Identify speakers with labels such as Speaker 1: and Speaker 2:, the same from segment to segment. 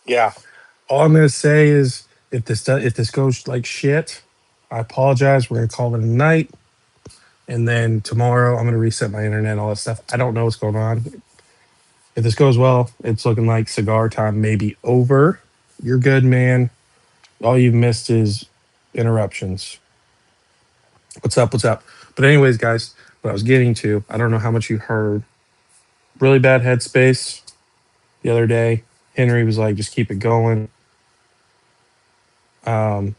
Speaker 1: Yeah. All I'm gonna say is if this goes like shit, I apologize. We're gonna call it a night, and then tomorrow I'm gonna reset my internet, all that stuff. I don't know what's going on. If this goes well, it's looking like cigar time may be over. You're good, man. All you've missed is interruptions. What's up? What's up? But anyways, guys, what I was getting to, I don't know how much you heard. Really bad headspace the other day. Henry was like, just keep it going. Um,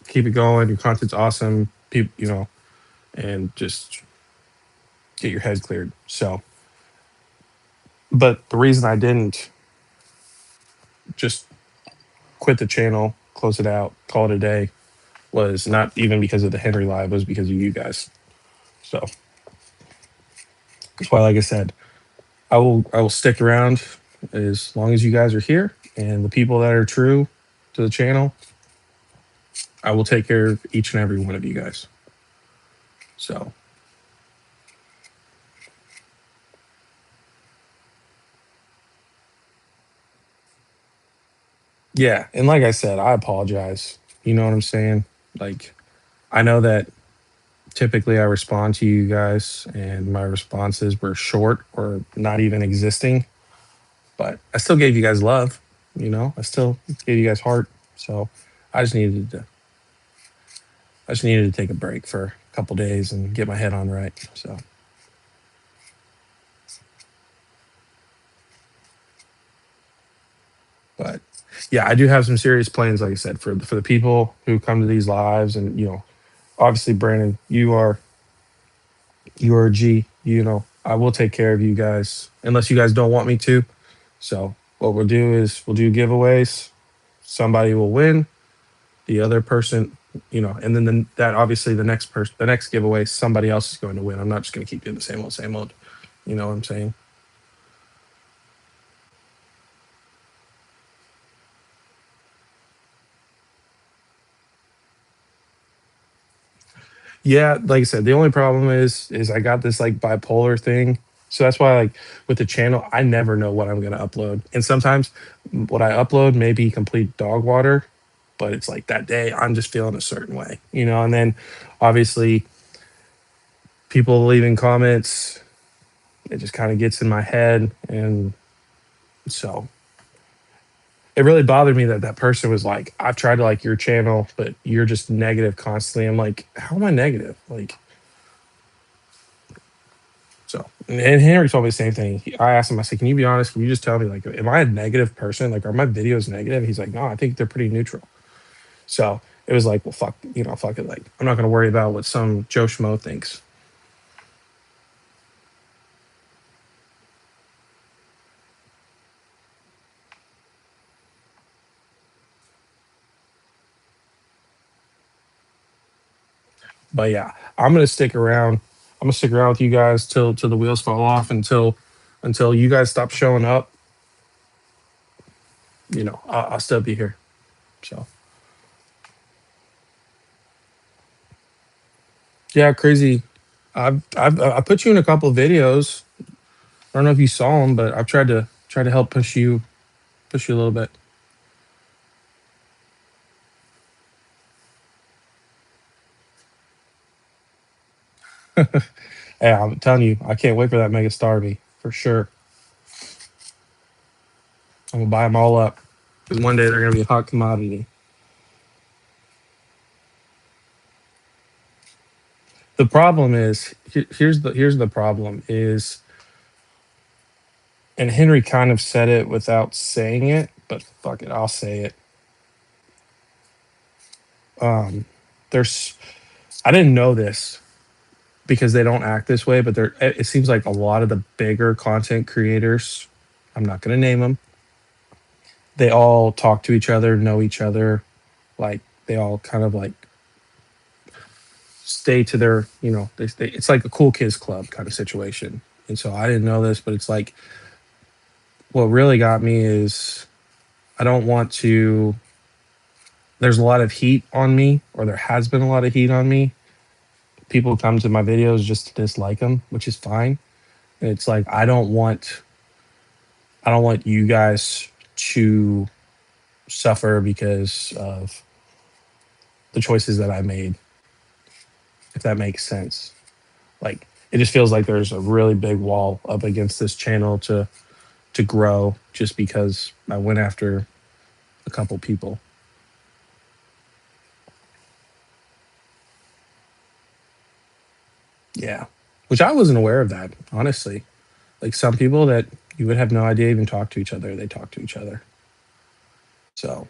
Speaker 1: keep it going. Your content's awesome. People, and just get your head cleared. So, but the reason I didn't just quit the channel, close it out, call it a day, was not even because of the Henry Live, was because of you guys. So that's why, like I said, I will stick around as long as you guys are here and the people that are true to the channel. I will take care of each and every one of you guys. So yeah, and like I said, I apologize. You know what I'm saying? Like I know that typically I respond to you guys and my responses were short or not even existing, but I still gave you guys love, I still gave you guys heart. So I just needed to I just needed to take a break for a couple days and get my head on right. So but yeah, I do have some serious plans, like I said, for the people who come to these lives, and obviously, Brandon, you are a G. I will take care of you guys unless you guys don't want me to. So what we'll do is we'll do giveaways. Somebody will win. The other person, and then that obviously the next giveaway, somebody else is going to win. I'm not just going to keep doing the same old, same old. You know what I'm saying? Yeah, like I said, the only problem is I got this like bipolar thing. So that's why like with the channel, I never know what I'm gonna upload. And sometimes what I upload may be complete dog water, but it's like that day I'm just feeling a certain way, and then obviously people leaving comments, it just kind of gets in my head. And so it really bothered me that that person was like, I've tried to like your channel, but you're just negative constantly. I'm like, how am I negative? Like, so, and Henry told me the same thing. I asked him, I said, can you be honest? Can you just tell me, like, am I a negative person? Like, are my videos negative? He's like, no, I think they're pretty neutral. So it was like, well, fuck, fuck it. Like, I'm not going to worry about what some Joe Schmo thinks. But yeah, I'm going to stick around. I'm going to stick around with you guys till the wheels fall off, until you guys stop showing up. I'll still be here. So yeah, crazy. I put you in a couple of videos. I don't know if you saw them, but I've tried to help push you a little bit. Hey, I'm telling you, I can't wait for that Mega Starby for sure. I'm gonna buy them all up because one day they're gonna be a hot commodity. The problem is here's the problem is, and Henry kind of said it without saying it, but fuck it, I'll say it. Um, there's I didn't know this because they don't act this way, but it seems like a lot of the bigger content creators, I'm not gonna name them, they all talk to each other, know each other, like they all kind of like stay to their, it's like a cool kids club kind of situation. And so I didn't know this, but it's like what really got me is I don't want to. There's a lot of heat on me, or there has been a lot of heat on me. People come to my videos just to dislike them, which is fine. And it's like I don't want you guys to suffer because of the choices that I made, if that makes sense. Like it just feels like there's a really big wall up against this channel to grow just because I went after a couple people. Yeah. Which I wasn't aware of that, honestly. Like some people that you would have no idea even talk to each other, they talk to each other. So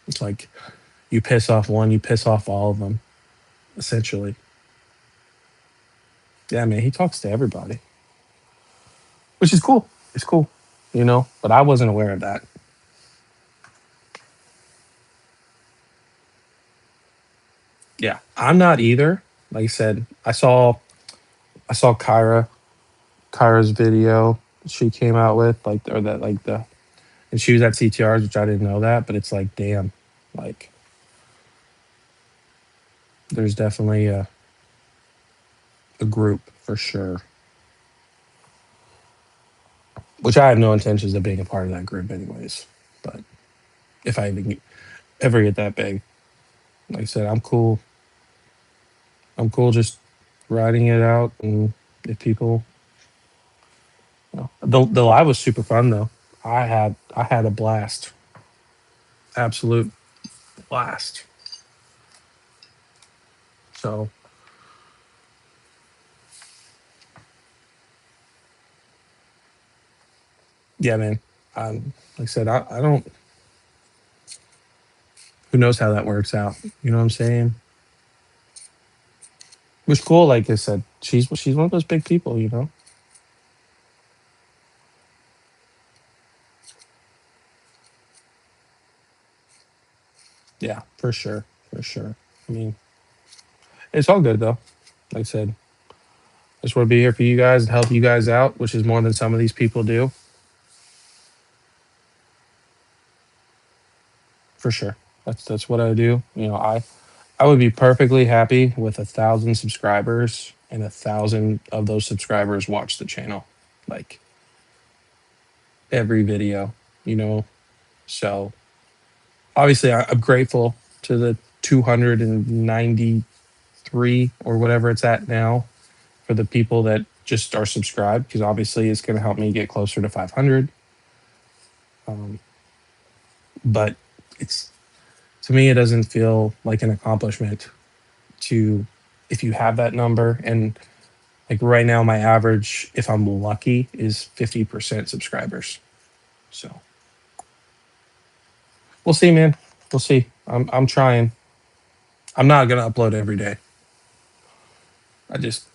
Speaker 1: it's like you piss off one, you piss off all of them, essentially. Yeah, man, he talks to everybody, which is cool. It's cool, but I wasn't aware of that. Yeah, I'm not either. Like I said, I saw Kyra's video she came out with, like, or that, like, and she was at CTRs, which I didn't know that, but it's like, damn, like, there's definitely a group for sure, which I have no intentions of being a part of that group, anyways. But if I ever get that big, like I said, I'm cool. I'm cool just riding it out, and if people, the live was super fun though. I had a blast, absolute blast. So yeah, man. Like I said, I don't. Who knows how that works out? You know what I'm saying? Which cool. Like I said, she's one of those big people. Yeah, for sure, for sure. I mean, it's all good though. Like I said, I just want to be here for you guys and help you guys out, which is more than some of these people do. For sure, that's what I do. I would be perfectly happy with 1,000 subscribers and 1,000 of those subscribers watch the channel, like every video. You know, so obviously I'm grateful to the 293 or whatever it's at now for the people that just are subscribed, because obviously it's going to help me get closer to 500. Um, but it's to me, it doesn't feel like an accomplishment to if you have that number. And like right now, my average, if I'm lucky, is 50% subscribers. So we'll see, man. We'll see. I'm trying. I'm not gonna upload every day. I just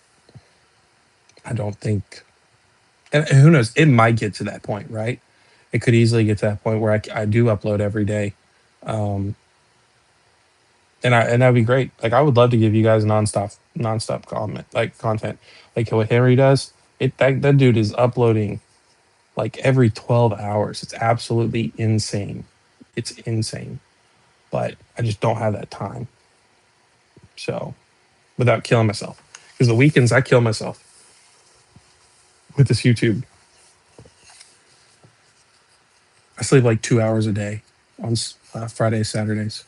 Speaker 1: I don't think, and who knows? It might get to that point, right? It could easily get to that point where I do upload every day, um, and that'd be great. Like I would love to give you guys nonstop comment like content, like what Henry does. That dude is uploading like every 12 hours. It's absolutely insane. It's insane, but I just don't have that time. So without killing myself, because the weekends I kill myself with this YouTube. I sleep like 2 hours a day on Fridays, Saturdays.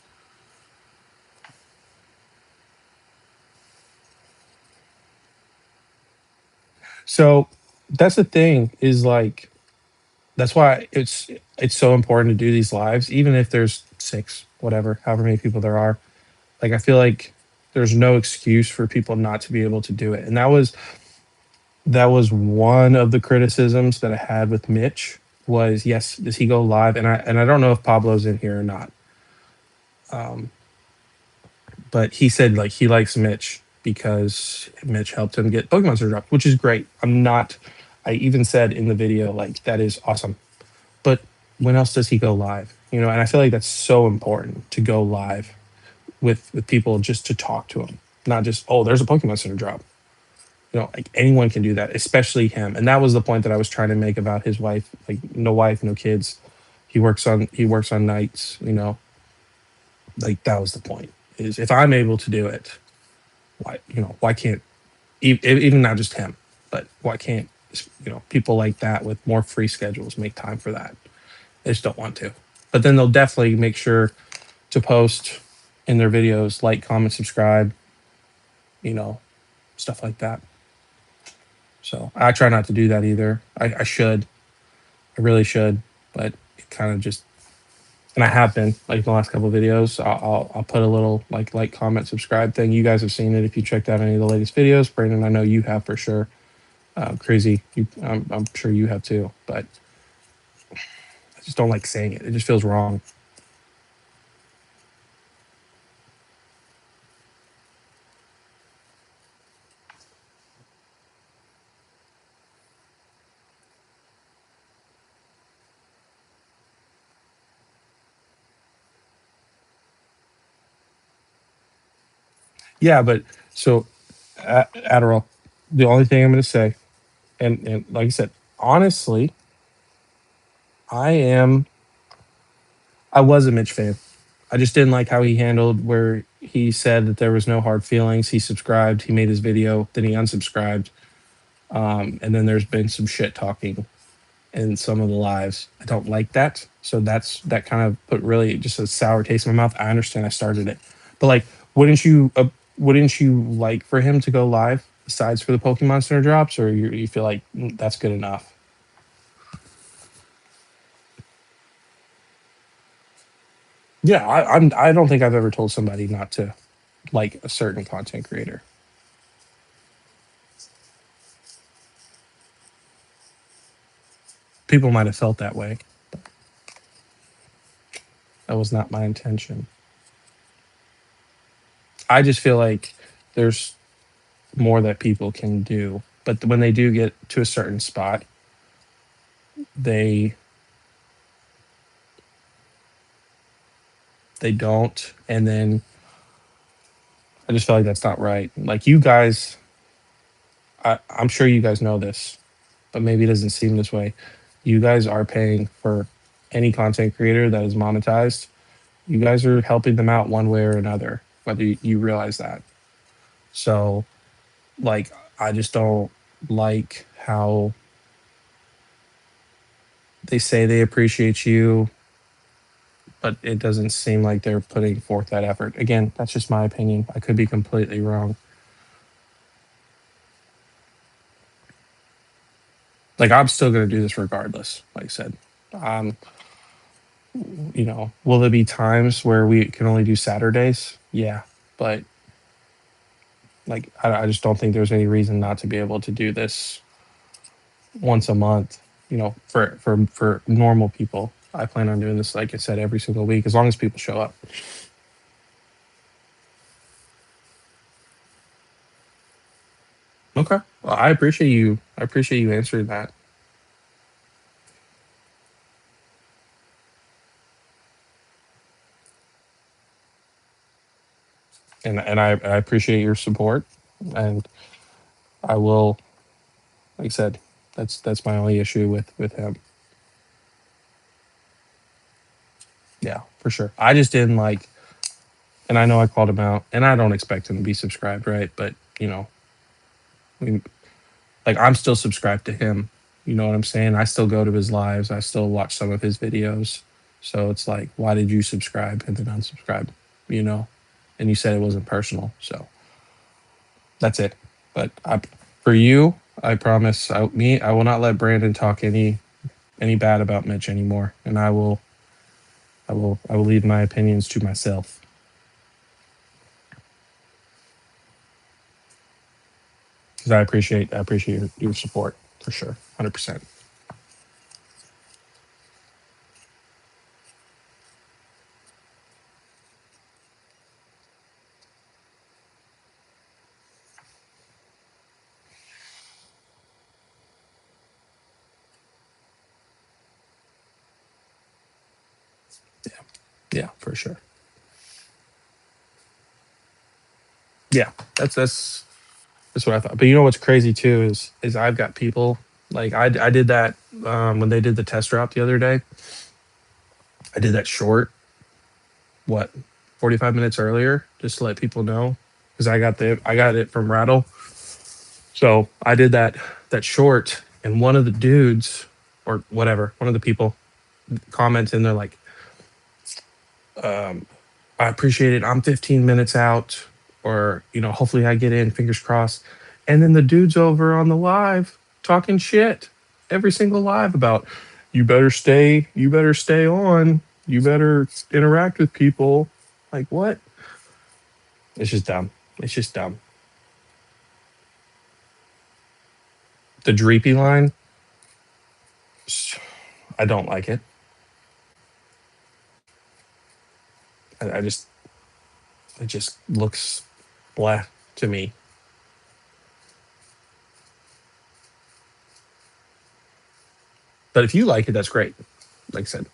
Speaker 1: So that's the thing is like that's why it's so important to do these lives, even if there's six, whatever, however many people there are. Like I feel like there's no excuse for people not to be able to do it, and that was one of the criticisms that I had with Mitch was, yes, does he go live? And I don't know if Pablo's in here or not. Um, but he said like he likes Mitch because Mitch helped him get Pokemon Center dropped, which is great. I'm not. I even said in the video like that is awesome. But when else does he go live? And I feel like that's so important to go live with people just to talk to them, not just there's a Pokemon Center drop. Like anyone can do that, especially him. And that was the point that I was trying to make about his wife. Like no wife, no kids. He works on nights. Like that was the point. Is if I'm able to do it, why can't even not just him, but why can't people like that with more free schedules make time for that? They just don't want to. But then they'll definitely make sure to post in their videos, like, comment, subscribe, you know, stuff like that. So I try not to do that either. I should, I really should, but it kind of just, and I have been like the last couple of videos. I'll put a little like, comment, subscribe thing. You guys have seen it if you checked out any of the latest videos. Brandon, I know you have for sure. Crazy, I'm sure you have too. But I just don't like saying it. It just feels wrong. Yeah, but so Adderall. The only thing I'm going to say, and like I said, honestly, I am. I was a Mitch fan. I just didn't like how he handled where he said that there was no hard feelings. He subscribed, he made his video, then he unsubscribed, and then there's been some shit talking in some of the lives. I don't like that. So that kind of put really just a sour taste in my mouth. I understand I started it, but like, wouldn't you like for him to go live besides for the Pokemon Center drops, or you feel like that's good enough? Yeah, I don't think I've ever told somebody not to like a certain content creator. People might have felt that way. That was not my intention. I just feel like there's more that people can do, but when they do get to a certain spot, they they don't, and then I just feel like that's not right. Like, you guys, I'm sure you guys know this, but maybe it doesn't seem this way. You guys are paying for any content creator that is monetized. You guys are helping them out one way or another, whether you realize that. So, like, I just don't like how they say they appreciate you, but it doesn't seem like they're putting forth that effort. Again, that's just my opinion. I could be completely wrong. Like, I'm still going to do this regardless. Like I said, um, will there be times where we can only do Saturdays? Yeah, but like, I just don't think there's any reason not to be able to do this once a month. For normal people, I plan on doing this, like I said, every single week as long as people show up. Okay, well, I appreciate you. I appreciate you answering that, and I appreciate your support, and I will. Like I said, that's my only issue with him. Yeah, for sure. I just didn't like, and I know I called him out, and I don't expect him to be subscribed, right? But we, like, I'm still subscribed to him. You know what I'm saying? I still go to his lives. I still watch some of his videos. So it's like, why did you subscribe and then unsubscribe? You know, and you said it wasn't personal, so that's it. But for you, I promise, I will not let Brandon talk any bad about Mitch anymore, and I will leave my opinions to myself. Because I appreciate your support for sure, 100%. Yeah, yeah, for sure. Yeah, that's what I thought. But you know what's crazy too is I've got people like I did that when they did the test drop the other day. I did that short, what, 45 minutes earlier, just to let people know, because I got it from Rattle. So I did that short, and one of the dudes, or whatever, one of the people, comments in there like, um, I appreciate it. I'm 15 minutes out, or hopefully I get in. Fingers crossed. And then the dude's over on the live talking shit every single live about you better stay on, you better interact with people. Like what? It's just dumb. It's just dumb. The Dreepy line, I don't like it. I just it just looks blah to me. But if you like it, that's great. Like I said,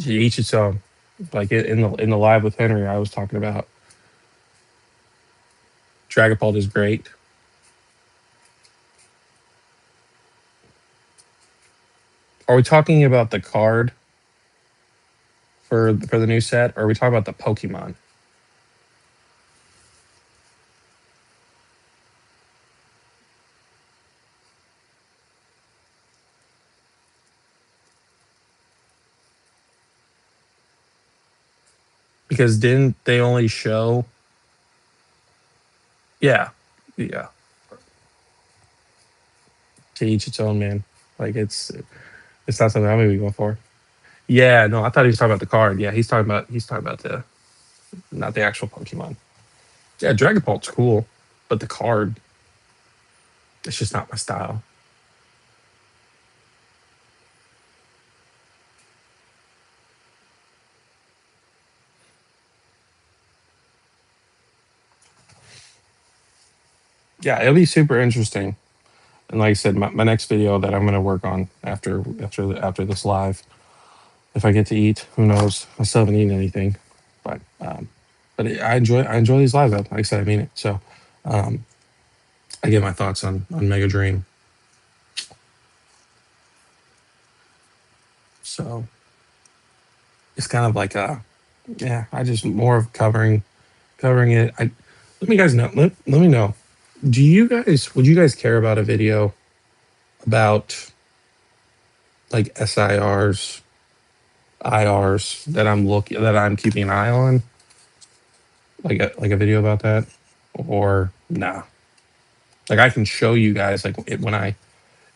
Speaker 1: each its own. Like in the live with Henry, I was talking about Dragapult is great. Are we talking about the card for the new set, or are we talking about the Pokemon? Because didn't they only show? Yeah, yeah. To each its own, man. Like it's not something I'm gonna be going for. Yeah, no, I thought he was talking about the card. Yeah, he's talking about the not the actual Pokemon. Yeah, Dragapult's cool, but the card, it's just not my style. Yeah, it'll be super interesting. And like I said, my next video that I'm gonna work on after this live, if I get to eat, who knows? I still haven't eaten anything, but I enjoy these live. Like I said, I mean it. So um, I get my thoughts on Mega Dream. So it's kind of like yeah. I just more of covering it. I let me guys know. Let me know. Would you guys care about a video about like SIRs, IRs that I'm keeping an eye on? Like a video about that, or nah? Like I can show you guys like when I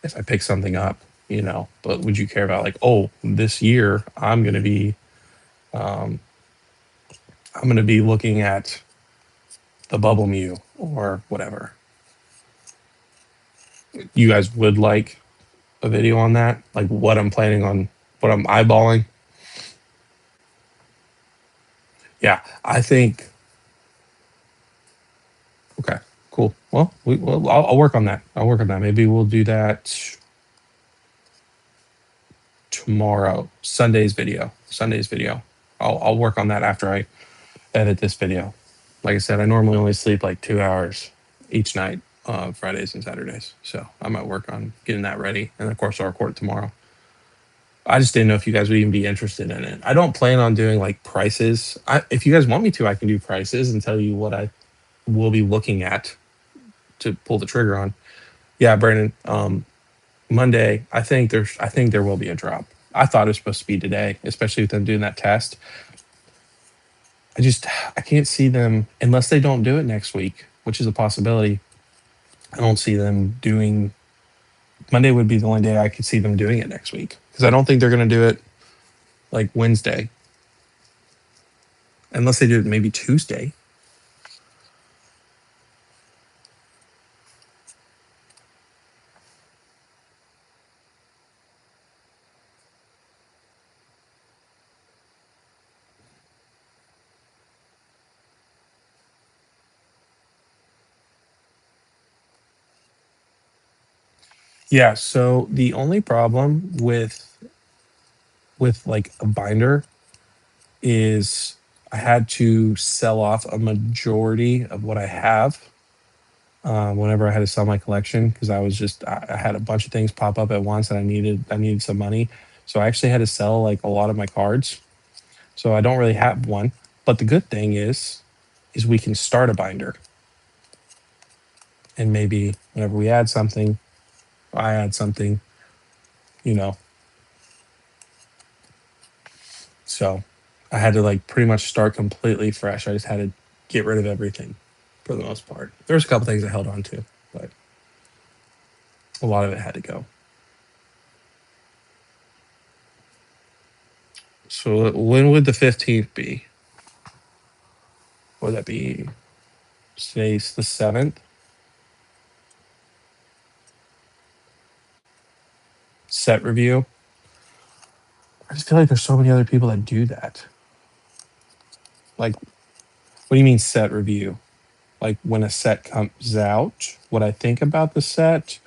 Speaker 1: if I pick something up, But would you care about like, oh, this year um, I'm gonna be looking at the Bubble Mew or whatever. You guys would like a video on that, like what I'm planning on, what I'm eyeballing. Yeah, I think. Okay, cool. Well, I'll work on that. I'll work on that. Maybe we'll do that tomorrow. Sunday's video. I'll work on that after I edit this video. Like I said, I normally only sleep like 2 hours each night, Fridays and Saturdays. So I might work on getting that ready, and of course I'll record it tomorrow. I just didn't know if you guys would even be interested in it. I don't plan on doing like prices. If you guys want me to, I can do prices and tell you what I will be looking at to pull the trigger on. Yeah, Brandon. Monday, I think there will be a drop. I thought it was supposed to be today, especially with them doing that test. I can't see them unless they don't do it next week, which is a possibility. I don't see them doing Monday would be the only day I could see them doing it next week because I don't think they're going to do it like Wednesday unless they do it maybe Tuesday. Yeah, so the only problem with like a binder is I had to sell off a majority of what I have whenever I had to sell my collection because I had a bunch of things pop up at once and I needed some money. So I actually had to sell like a lot of my cards. So I don't really have one. But the good thing is we can start a binder and maybe Whenever we add something, I add something, you know. So I had to like pretty much start completely fresh. I just had to get rid of everything for the most part. There's a couple things I held on to, but a lot of it had to go. So when would the 15th be? Would that be today's the 7th? Set review. I just feel like there's so many other people that do that. Like, what do you mean set review? Like when a set comes out, what I think about the set,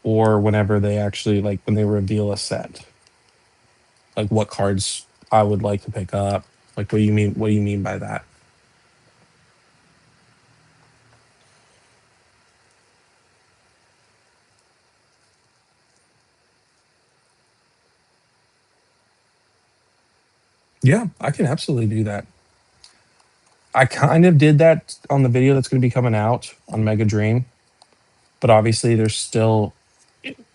Speaker 1: or whenever they actually like when they reveal a set, like what cards I would like to pick up. Like, what do you mean? What do you mean by that? Yeah, I can absolutely do that. I kind of did that on the video that's going to be coming out on Mega Dream, but obviously there's still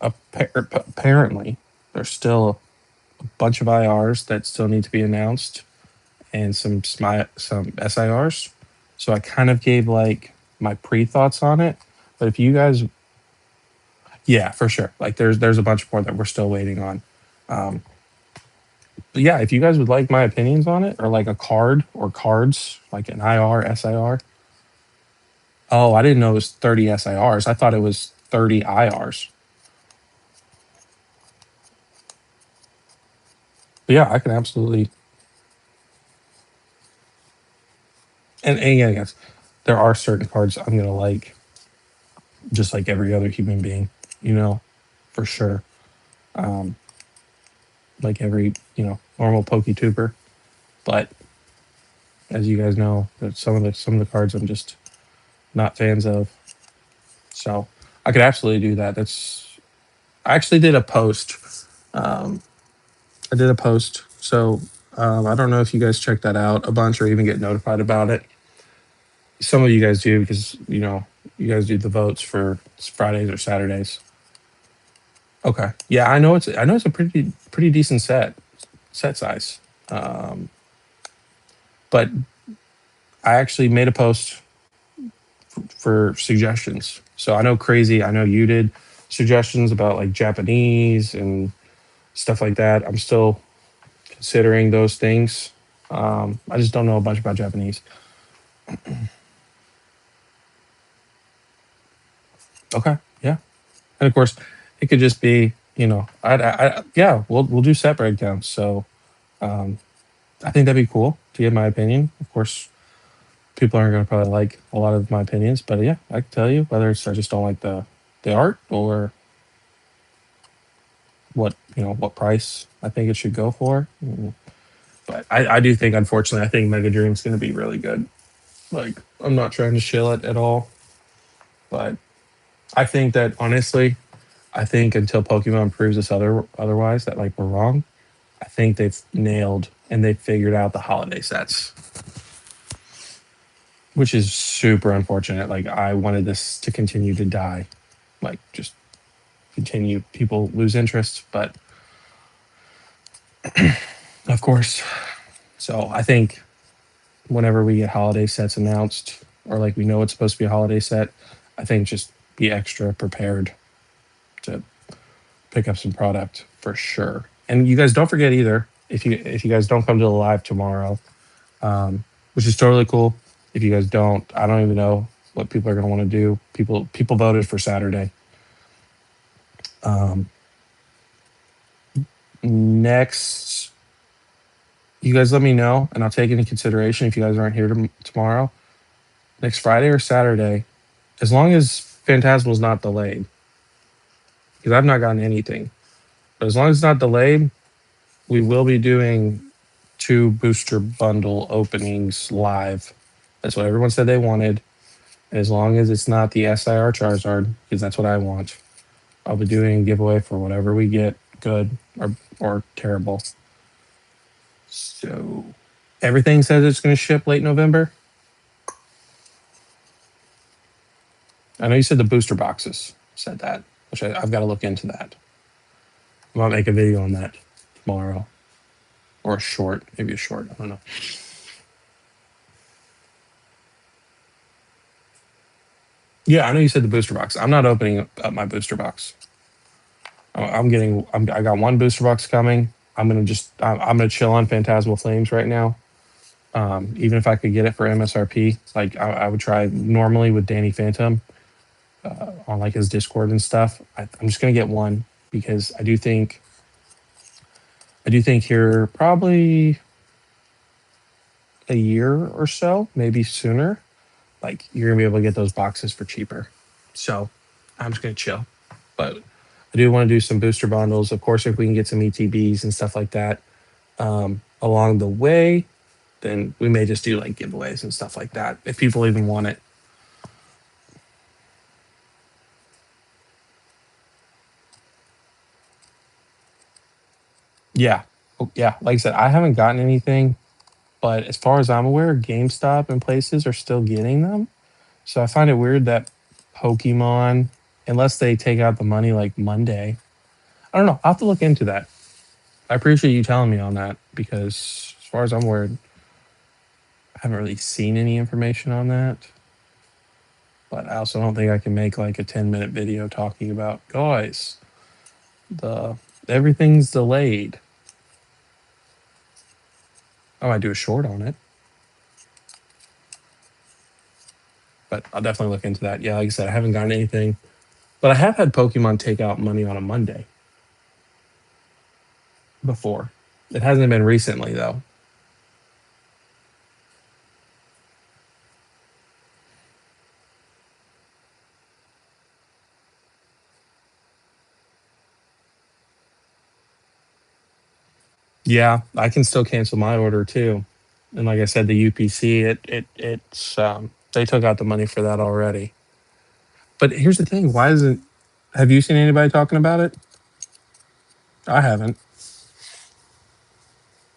Speaker 1: apparently there's still a bunch of IRs that still need to be announced and some SIRs. So I kind of gave like my pre thoughts on it. But if you guys, yeah, for sure. Like there's a bunch more that we're still waiting on. Um, but yeah, if you guys would like my opinions on it, or like a card or cards, like an IR, SIR. Oh, I didn't know it was 30 SIRs. I thought it was 30 IRs. But yeah, I can absolutely. And yeah, yes, there are certain cards I'm gonna like, just like every other human being, you know, for sure. Um, like every normal PokeTuber. But as you guys know, some of the cards I'm just not fans of. So I could absolutely do that. I actually did a post. Um, I did a post. So I don't know if you guys check that out a bunch or even get notified about it. Some of you guys do because you guys do the votes for Fridays or Saturdays. Okay, yeah, I know it's a pretty decent set size. Um, but I actually made a post for suggestions. So I know crazy. I know you did suggestions about like Japanese and stuff like that. I'm still considering those things. I just don't know a bunch about Japanese. Okay, yeah, and of course, it could just be yeah, we'll do set breakdowns. So um, I think that'd be cool to get my opinion. Of course, people aren't going to probably like a lot of my opinions, but yeah, I can tell you whether it's I just don't like the art or what price I think it should go for. But I do think, unfortunately, I think Mega Dream's going to be really good. Like, I'm not trying to shill it at all, but I think that honestly, I think until Pokemon proves us otherwise that like we're wrong, I think they've nailed and they've figured out the holiday sets, which is super unfortunate. Like, I wanted this to continue to die, like just continue. People lose interest, but of course. So I think whenever we get holiday sets announced, or like we know it's supposed to be a holiday set, I think just be extra prepared to pick up some product for sure. And you guys don't forget either, if you guys don't come to the live tomorrow, which is totally cool. If you guys don't, I don't even know what people are going to want to do. People voted for Saturday. Um, Next, you guys let me know, and I'll take into consideration if you guys aren't here tomorrow. Next Friday or Saturday, as long as Phantasmal's not delayed, because I've not gotten anything. But as long as it's not delayed, we will be doing two booster bundle openings live. That's what everyone said they wanted. As long as it's not the SIR Charizard, because that's what I want, I'll be doing a giveaway for whatever we get, good or terrible. So everything says it's going to ship late November. I know you said the booster boxes. said that, which I've got to look into that. I might make a video on that tomorrow, or a short, maybe a short. I don't know. Yeah, I know you said the booster box. I'm not opening up my booster box. I'm getting. I got one booster box coming. I'm gonna chill on Phantasmal Flames right now. Even if I could get it for MSRP, like I would try normally with Danny Phantom on like his Discord and stuff. I'm just gonna get one because I do think here probably a year or so, maybe sooner, like you're gonna be able to get those boxes for cheaper. So I'm just gonna chill. But I do want to do some booster bundles. Of course, if we can get some ETBs and stuff like that along the way, then we may just do like giveaways and stuff like that if people even want it. Yeah. Oh, yeah. Like I said, I haven't gotten anything, but as far as I'm aware, GameStop and places are still getting them. So I find it weird that Pokemon, unless they take out the money like Monday, I don't know. I'll have to look into that. I appreciate you telling me on that because as far as I'm aware, I haven't really seen any information on that. But I also don't think I can make like a 10-minute video talking about guys, the everything's delayed. I might do a short on it. But I'll definitely look into that. Yeah, like I said, I haven't gotten anything. But I have had Pokemon take out money on a Monday before. It hasn't been recently though. Yeah, I can still cancel my order too. And like I said, the UPC, it's they took out the money for that already. But here's the thing, why isn't have you seen anybody talking about it? I haven't.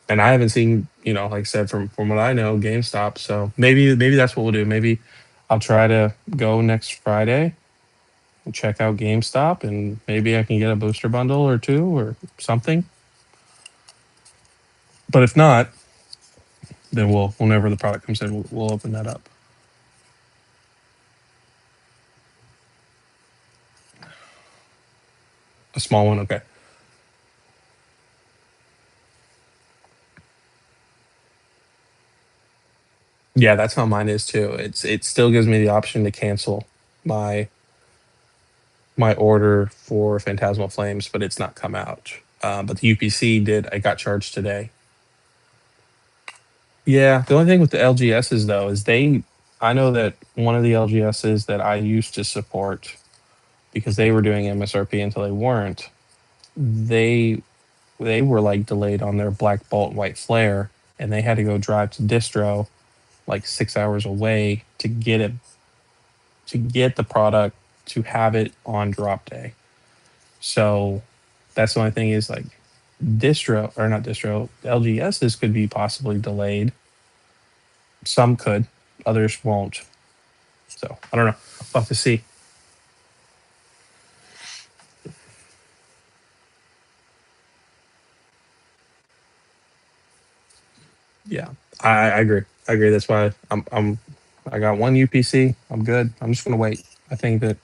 Speaker 1: And I haven't seen, like I said, from what I know, GameStop. So maybe that's what we'll do. Maybe I'll try to go next Friday and check out GameStop, and maybe I can get a booster bundle or two or something. But if not, then whenever the product comes in, we'll open that up. A small one, okay. Yeah, that's how mine is too. It still gives me the option to cancel my my order for Phantasmal Flames, but it's not come out. But the UPC did. I got charged today. Yeah, the only thing with the LGSs though is I know that one of the LGSs that I used to support because they were doing MSRP until they weren't. They they were like delayed on their Black Bolt White Flare, and they had to go drive to distro like 6 hours away to get the product to have it on drop day. So that's the only thing is like distro or not distro LGSs could be possibly delayed. Some could, others won't. So I don't know. We'll have to see. Yeah, I agree. I agree. That's why I got one UPC. I'm good. I'm just gonna wait. I think that,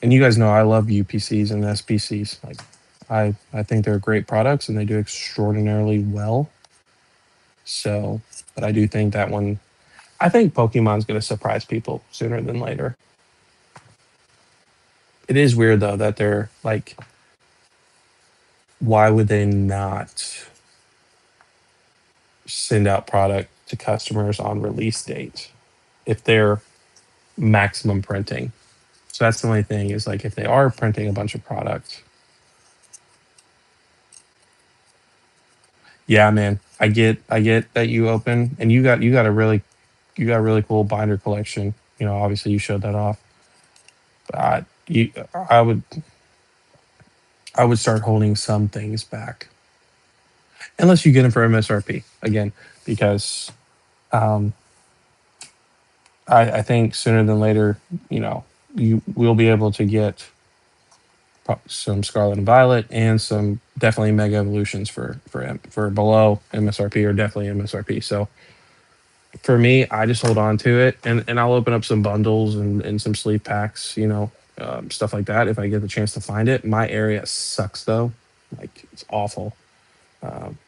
Speaker 1: and you guys know I love UPCs and SBCs. Like, I think they're great products and they do extraordinarily well. So, but I do think that one. I think Pokemon's gonna surprise people sooner than later. It is weird though that they're like, why would they not send out product to customers on release date if they're maximum printing? So that's the only thing is like if they are printing a bunch of product. Yeah, man. I get that you open and you got a really cool binder collection. Obviously you showed that off. But you I would start holding some things back. Unless you get them for MSRP again, because um I think sooner than later, you know, you will be able to get some Scarlet and Violet and some definitely Mega Evolutions for below MSRP or definitely MSRP. So for me, I just hold on to it, and I'll open up some bundles and some sleeve packs, stuff like that if I get the chance to find it. My area sucks though, like it's awful.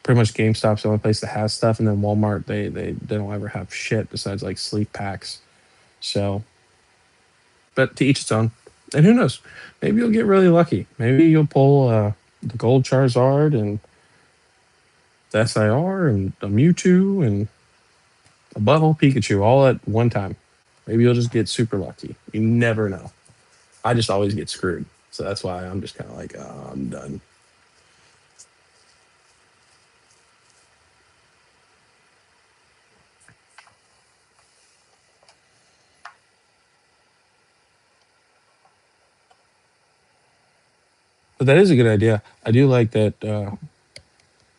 Speaker 1: Pretty much GameStop's the only place that has stuff, and then Walmart they don't ever have shit besides like sleeve packs. So, but to each its own. And who knows? Maybe you'll get really lucky. Maybe you'll pull the gold Charizard and the SIR and a Mewtwo and a butthole Pikachu all at one time. Maybe you'll just get super lucky. You never know. I just always get screwed. So that's why I'm just kind of like, I'm done. But that is a good idea. I do like that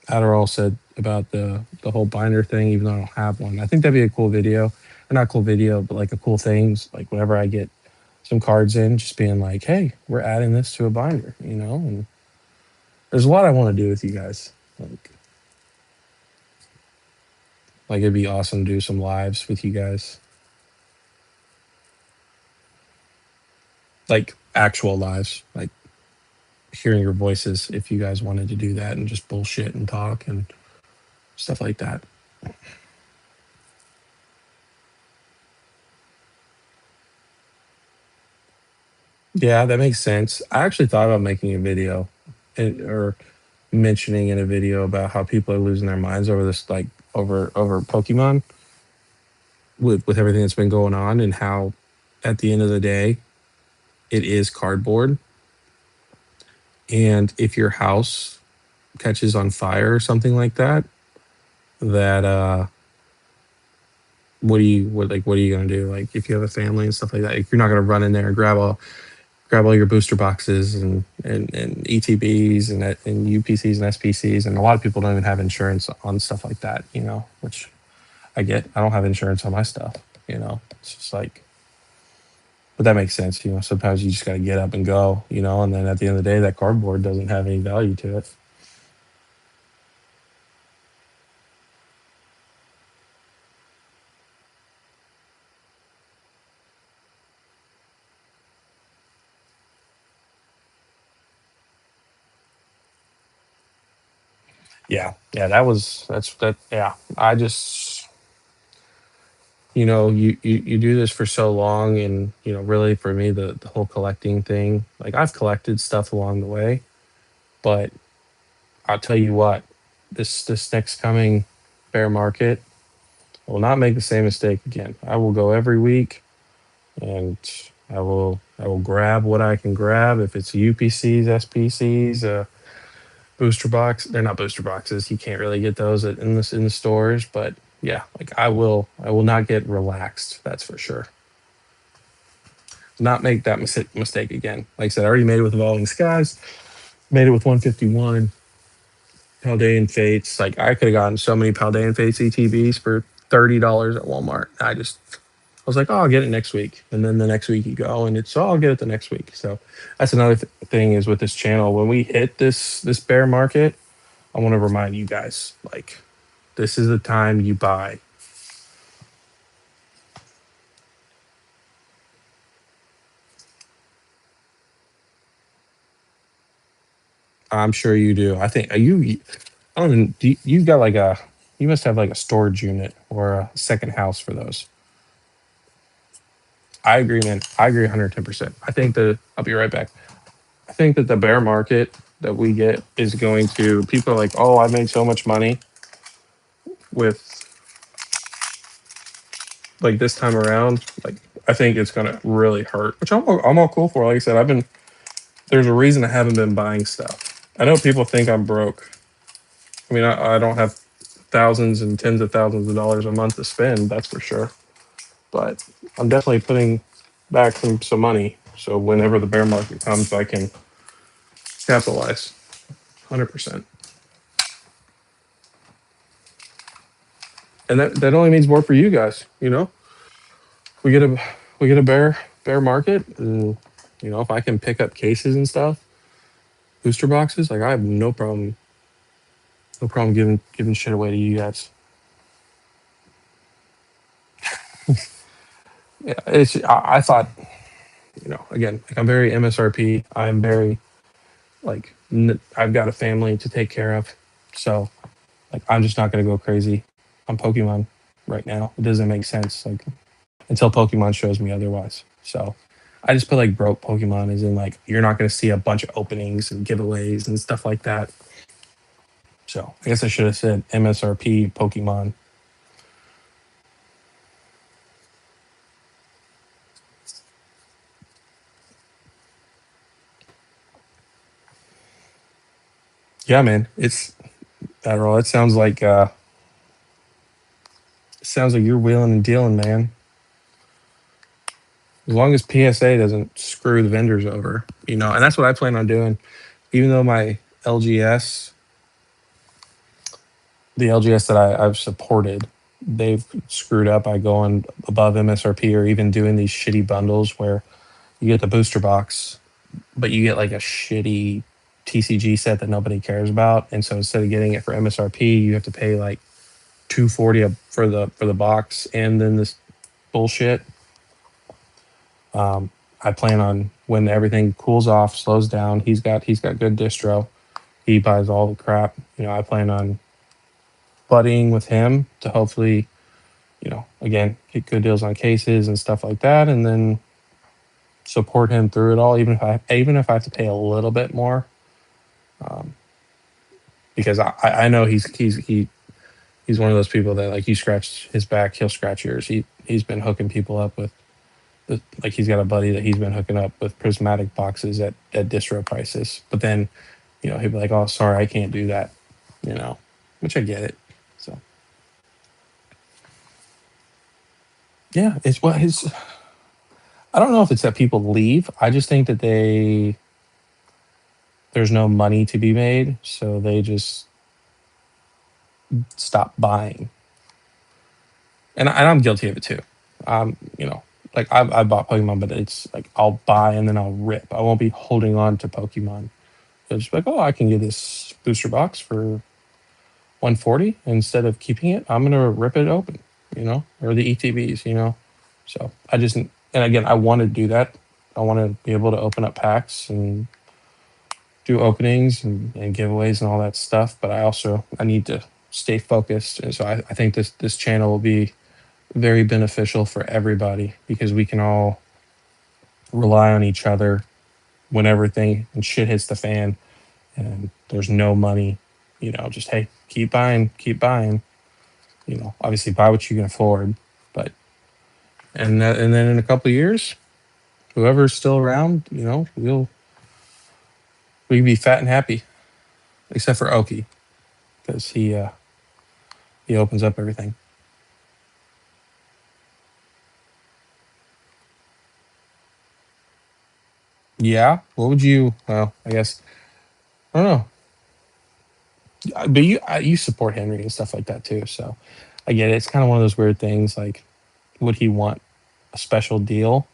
Speaker 1: Adderall said about the whole binder thing, even though I don't have one. I think that'd be a cool video. Or not cool video, but like a cool thing. Like whenever I get some cards in, just being like, hey, we're adding this to a binder, And there's a lot I want to do with you guys. Like it'd be awesome to do some lives with you guys. Like actual lives. Like hearing your voices if you guys wanted to do that and just bullshit and talk and stuff like that. Yeah, that makes sense. I actually thought about making a video or mentioning in a video about how people are losing their minds over this, like over Pokemon with everything that's been going on, and how at the end of the day it is cardboard. And if your house catches on fire or something like that, that what are you gonna do? Like if you have a family and stuff like that, like, you're not gonna run in there and grab all your booster boxes and ETBs and UPCs and SPCs, and a lot of people don't even have insurance on stuff like that, which I get. I don't have insurance on my stuff, It's just like, but that makes sense, Sometimes you just got to get up and go, and then at the end of the day, that cardboard doesn't have any value to it. Yeah, yeah, that's that. Yeah, I just you do this for so long, and really for me the whole collecting thing, like I've collected stuff along the way, but I'll tell you what, this next coming bear market, I will not make the same mistake again. I will go every week, and I will grab what I can grab. If it's UPCs, SPCs, booster box, they're not booster boxes. You can't really get those in the stores, but yeah, like I will not get relaxed. That's for sure. Not make that mistake again. Like I said, I already made it with Evolving Skies, made it with 151. Paldean Fates. Like I could have gotten so many Paldean Fates ETBs for $30 at Walmart. I was like, oh, I'll get it next week, and then the next week you go, and it's, oh, I'll get it the next week. So that's another thing is with this channel. When we hit this bear market, I want to remind you guys, like, this is the time you buy. I'm sure you do. I think you. I don't even. You got like a. You must have like a storage unit or a second house for those. I agree, man. I agree 110%. I think that I'll be right back. I think that the bear market that we get is going to, people are like, oh, I made so much money with like this time around. Like, I think it's going to really hurt, which I'm all cool for. Like I said, there's a reason I haven't been buying stuff. I know people think I'm broke. I mean, I don't have thousands and tens of thousands of dollars a month to spend, that's for sure. But I'm definitely putting back some money. So whenever the bear market comes, I can capitalize 100%. And that only means more for you guys. We get a we get a bear. bear market, and if I can pick up cases and stuff, booster boxes, like I have no problem giving shit away to you guys. Yeah, I thought, again, like I'm very MSRP. I'm very like I've got a family to take care of, so like I'm just not gonna go crazy on Pokemon right now. It doesn't make sense like until Pokemon shows me otherwise. So I just put like broke Pokemon as in like you're not gonna see a bunch of openings and giveaways and stuff like that. So I guess I should have said MSRP Pokemon. Yeah, man. It's I don't know. It sounds like you're wheeling and dealing, man. As long as PSA doesn't screw the vendors over, and that's what I plan on doing. Even though my LGS, the LGS that I've supported, they've screwed up by going above MSRP or even doing these shitty bundles where you get the booster box, but you get like a shitty TCG set that nobody cares about. And so instead of getting it for MSRP, you have to pay like 240 for the box and then this bullshit. I plan on when everything cools off, slows down. He's got good distro. He buys all the crap. I plan on buddying with him to hopefully, again, get good deals on cases and stuff like that, and then support him through it all, even if I have to pay a little bit more, um, because I know he's one of those people that like you scratch his back, he'll scratch yours. He's been hooking people up with like he's got a buddy that he's been hooking up with prismatic boxes at distro prices, but then he'll be like, oh, sorry, I can't do that, which I get it. So yeah, it's well, his. I don't know if it's that people leave. I just think that there's no money to be made, so they just stop buying. And I'm guilty of it too. Like I bought Pokemon, but it's like I'll buy and then I'll rip. I won't be holding on to Pokemon. It'll just be like, oh, I can get this booster box for 140 instead of keeping it. I'm gonna rip it open, or the ETBs. So I just and again, I want to do that. I want to be able to open up packs and do openings and giveaways and all that stuff. But I need to stay focused, and so I think this channel will be very beneficial for everybody because we can all rely on each other when everything and shit hits the fan and there's no money. Just hey, keep buying. Obviously buy what you can afford, but and then in a couple of years, whoever's still around, we can be fat and happy, except for Oki because he opens up everything. Yeah. What would you? Well, I guess I don't know. But you support Henry and stuff like that too. So I get it. It's kind of one of those weird things. Like, would he want a special deal?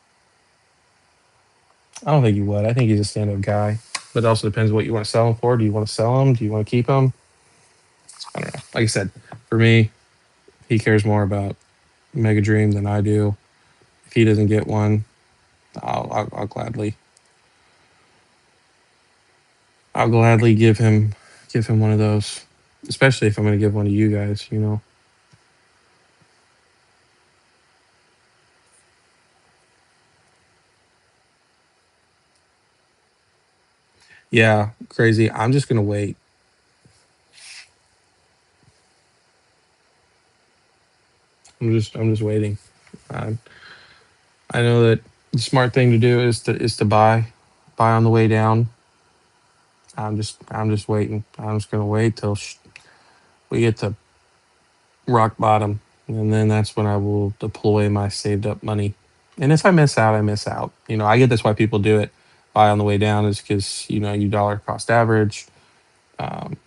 Speaker 1: I don't think he would. I think he's a stand-up guy. But it also depends what you want to sell him for. Do you want to sell him? Do you want to keep him? I don't know. Like I said, for me, he cares more about Mega Dream than I do. If he doesn't get one, I'll gladly give him one of those. Especially if I'm going to give one to you guys. Yeah, crazy. I'm just gonna wait. I'm just waiting. I I know that the smart thing to do is to buy on the way down. I'm just waiting. I'm just gonna wait till we get to rock bottom, and then that's when I will deploy my saved up money. And if I miss out, I miss out. I get that's why people do it. Buy on the way down is because you dollar cost average.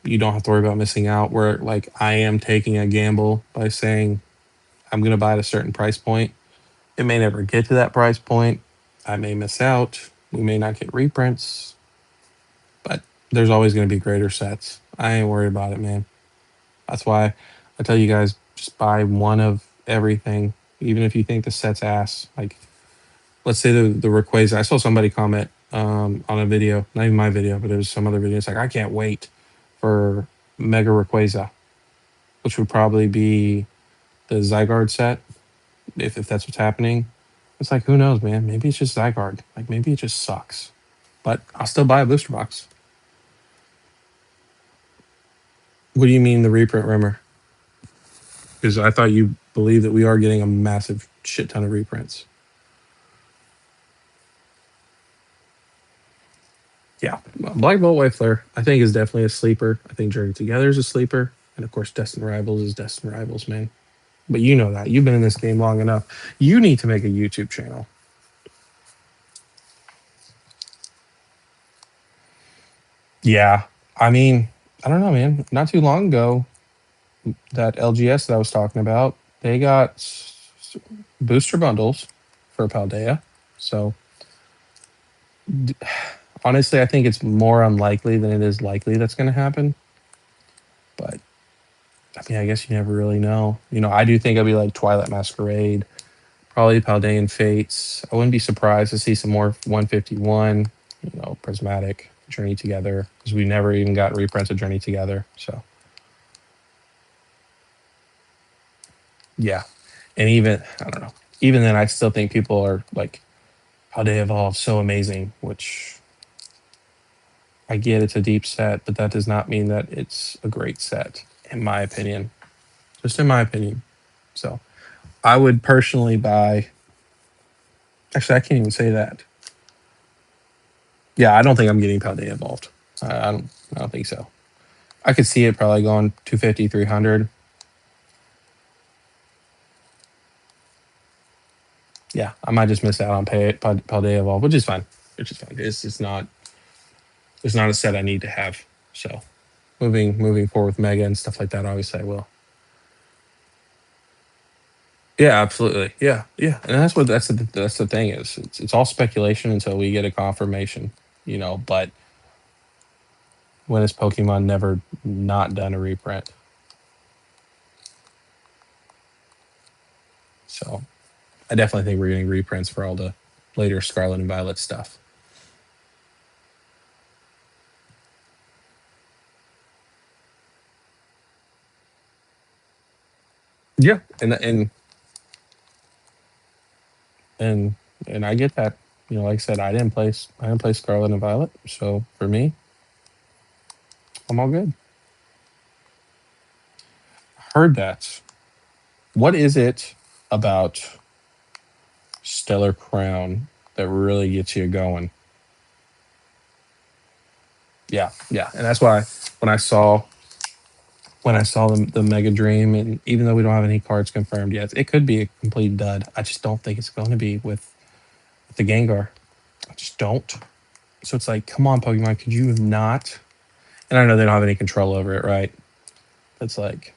Speaker 1: You don't have to worry about missing out. Where like I am taking a gamble by saying I'm gonna buy at a certain price point. It may never get to that price point, I may miss out. We may not get reprints, but there's always going to be greater sets. I ain't worried about it, man. That's why I tell you guys just buy one of everything, even if you think the set's ass. Like, let's say the Rayquaza. I saw somebody comment on a video, not even my video, but it was some other video. It's like, I can't wait for Mega Rayquaza, which would probably be the Zygarde set, if that's what's happening. It's like, who knows, man? Maybe it's just Zygarde. Like, maybe it just sucks. But I'll still buy a booster box. What do you mean the reprint rumor? Because I thought you believe that we are getting a massive shit ton of reprints. Yeah, Black Bolt White Flare, I think, is definitely a sleeper. I think Journey Together is a sleeper. And of course, Destined Rivals is Destined Rivals, man. But you know that. You've been in this game long enough. You need to make a YouTube channel. Yeah. I mean, I don't know, man. Not too long ago, that LGS that I was talking about, they got booster bundles for Paldea. So honestly, I think it's more unlikely than it is likely that's going to happen. But I mean, I guess you never really know. You know, I do think it'll be like Twilight Masquerade, probably Paldean Fates. I wouldn't be surprised to see some more 151, Prismatic, Journey Together, because we never even got reprints of Journey Together. So, yeah. And even, I don't know, even then, I still think people are like, Paldea Evolved so amazing, which I get it's a deep set, but that does not mean that it's a great set, in my opinion. Just in my opinion. So, I would personally buy. Actually, I can't even say that. Yeah, I don't think I'm getting Paldea Evolved. I don't. I don't think so. I could see it probably going 250, 300. Yeah, I might just miss out on Paldea Evolved, which is fine. Which is fine. It's not a set I need to have. So moving forward with Mega and stuff like that, obviously I will. Yeah, absolutely. Yeah, yeah, and that's the thing is it's all speculation until we get a confirmation. But when has Pokemon never not done a reprint? So I definitely think we're getting reprints for all the later Scarlet and Violet stuff. Yeah, and and I get that. Like I said, I didn't play Scarlet and Violet, so for me, I'm all good. Heard that. What is it about Stellar Crown that really gets you going? Yeah, yeah, and that's why when I saw when I saw the Mega Dream, and even though we don't have any cards confirmed yet, it could be a complete dud. I just don't think it's going to be with the Gengar. I just don't. So it's like, come on, Pokemon, could you have not? And I know they don't have any control over it, right? It's like,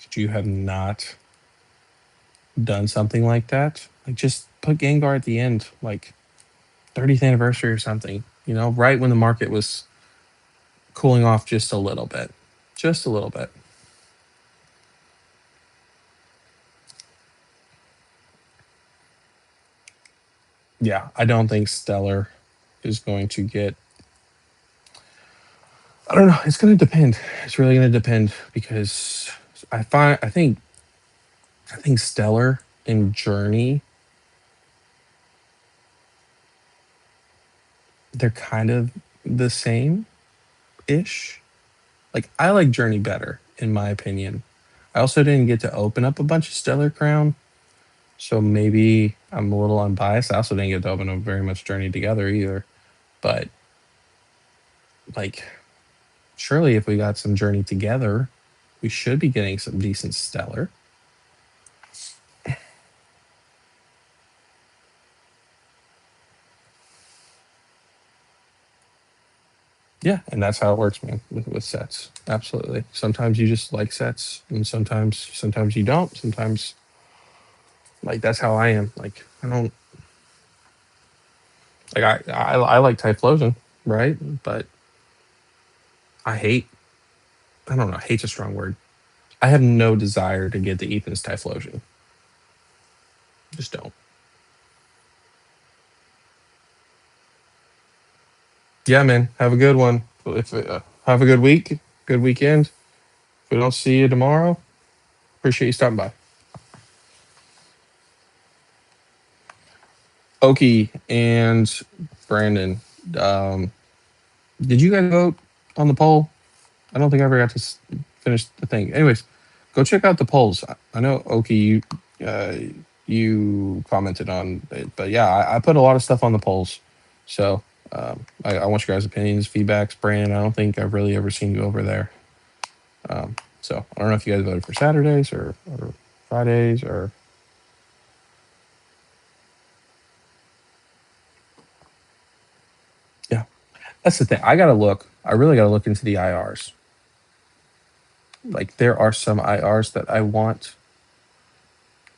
Speaker 1: could you have not done something like that? Like, just put Gengar at the end, like 30th anniversary or something. Right when the market was cooling off just a little bit, just a little bit. Yeah, I don't think Stellar is going to get. I don't know. It's going to depend. It's really going to depend because I think Stellar and Journey, they're kind of the same ish. Like, I like Journey better in my opinion. I also didn't get to open up a bunch of Stellar Crown, so maybe I'm a little unbiased. I also didn't get to open up very much Journey Together either. But like, surely if we got some Journey Together, we should be getting some decent Stellar. Yeah, and that's how it works, man, with sets. Absolutely. Sometimes you just like sets, and sometimes you don't. Sometimes, like, that's how I am. Like, I don't. Like I like Typhlosion, right? But I hate. I don't know. Hate's a strong word. I have no desire to get the Ethan's Typhlosion. Just don't. Yeah, man. Have a good one. If have a good week, good weekend. If we don't see you tomorrow, appreciate you stopping by. Okie and Brandon, um, did you guys vote on the poll? I don't think I ever got to finish the thing. Anyways, go check out the polls. I know Okie, you commented on it, but yeah, I put a lot of stuff on the polls. So I want your guys' opinions, feedbacks. Brandon, I don't think I've really ever seen you over there. So I don't know if you guys voted for Saturdays or Fridays or yeah. That's the thing. I gotta look. I really gotta look into the IRs. Like there are some IRs that I want,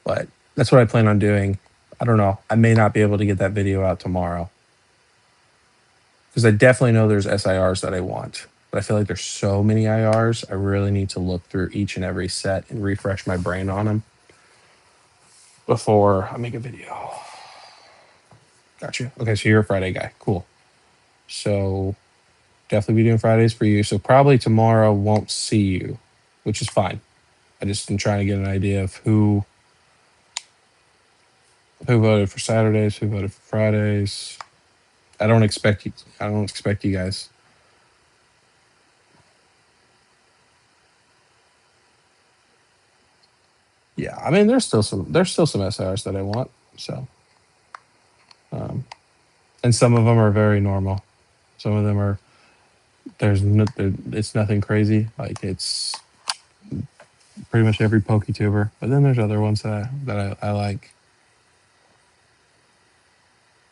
Speaker 1: but that's what I plan on doing. I don't know. I may not be able to get that video out tomorrow because I definitely know there's SIRs that I want, but I feel like there's so many IRs. I really need to look through each and every set and refresh my brain on them before I make a video. Gotcha. Okay, so you're a Friday guy. Cool. So definitely be doing Fridays for you. So probably tomorrow won't see you, which is fine. I just am trying to get an idea of who voted for Saturdays, who voted for Fridays. I don't expect you. I don't expect you guys. Yeah, I mean, there's still some SRs that I want. So, um, and some of them are very normal. Some of them are it's nothing crazy. Like it's pretty much every PokeTuber. But then there's other ones that I like.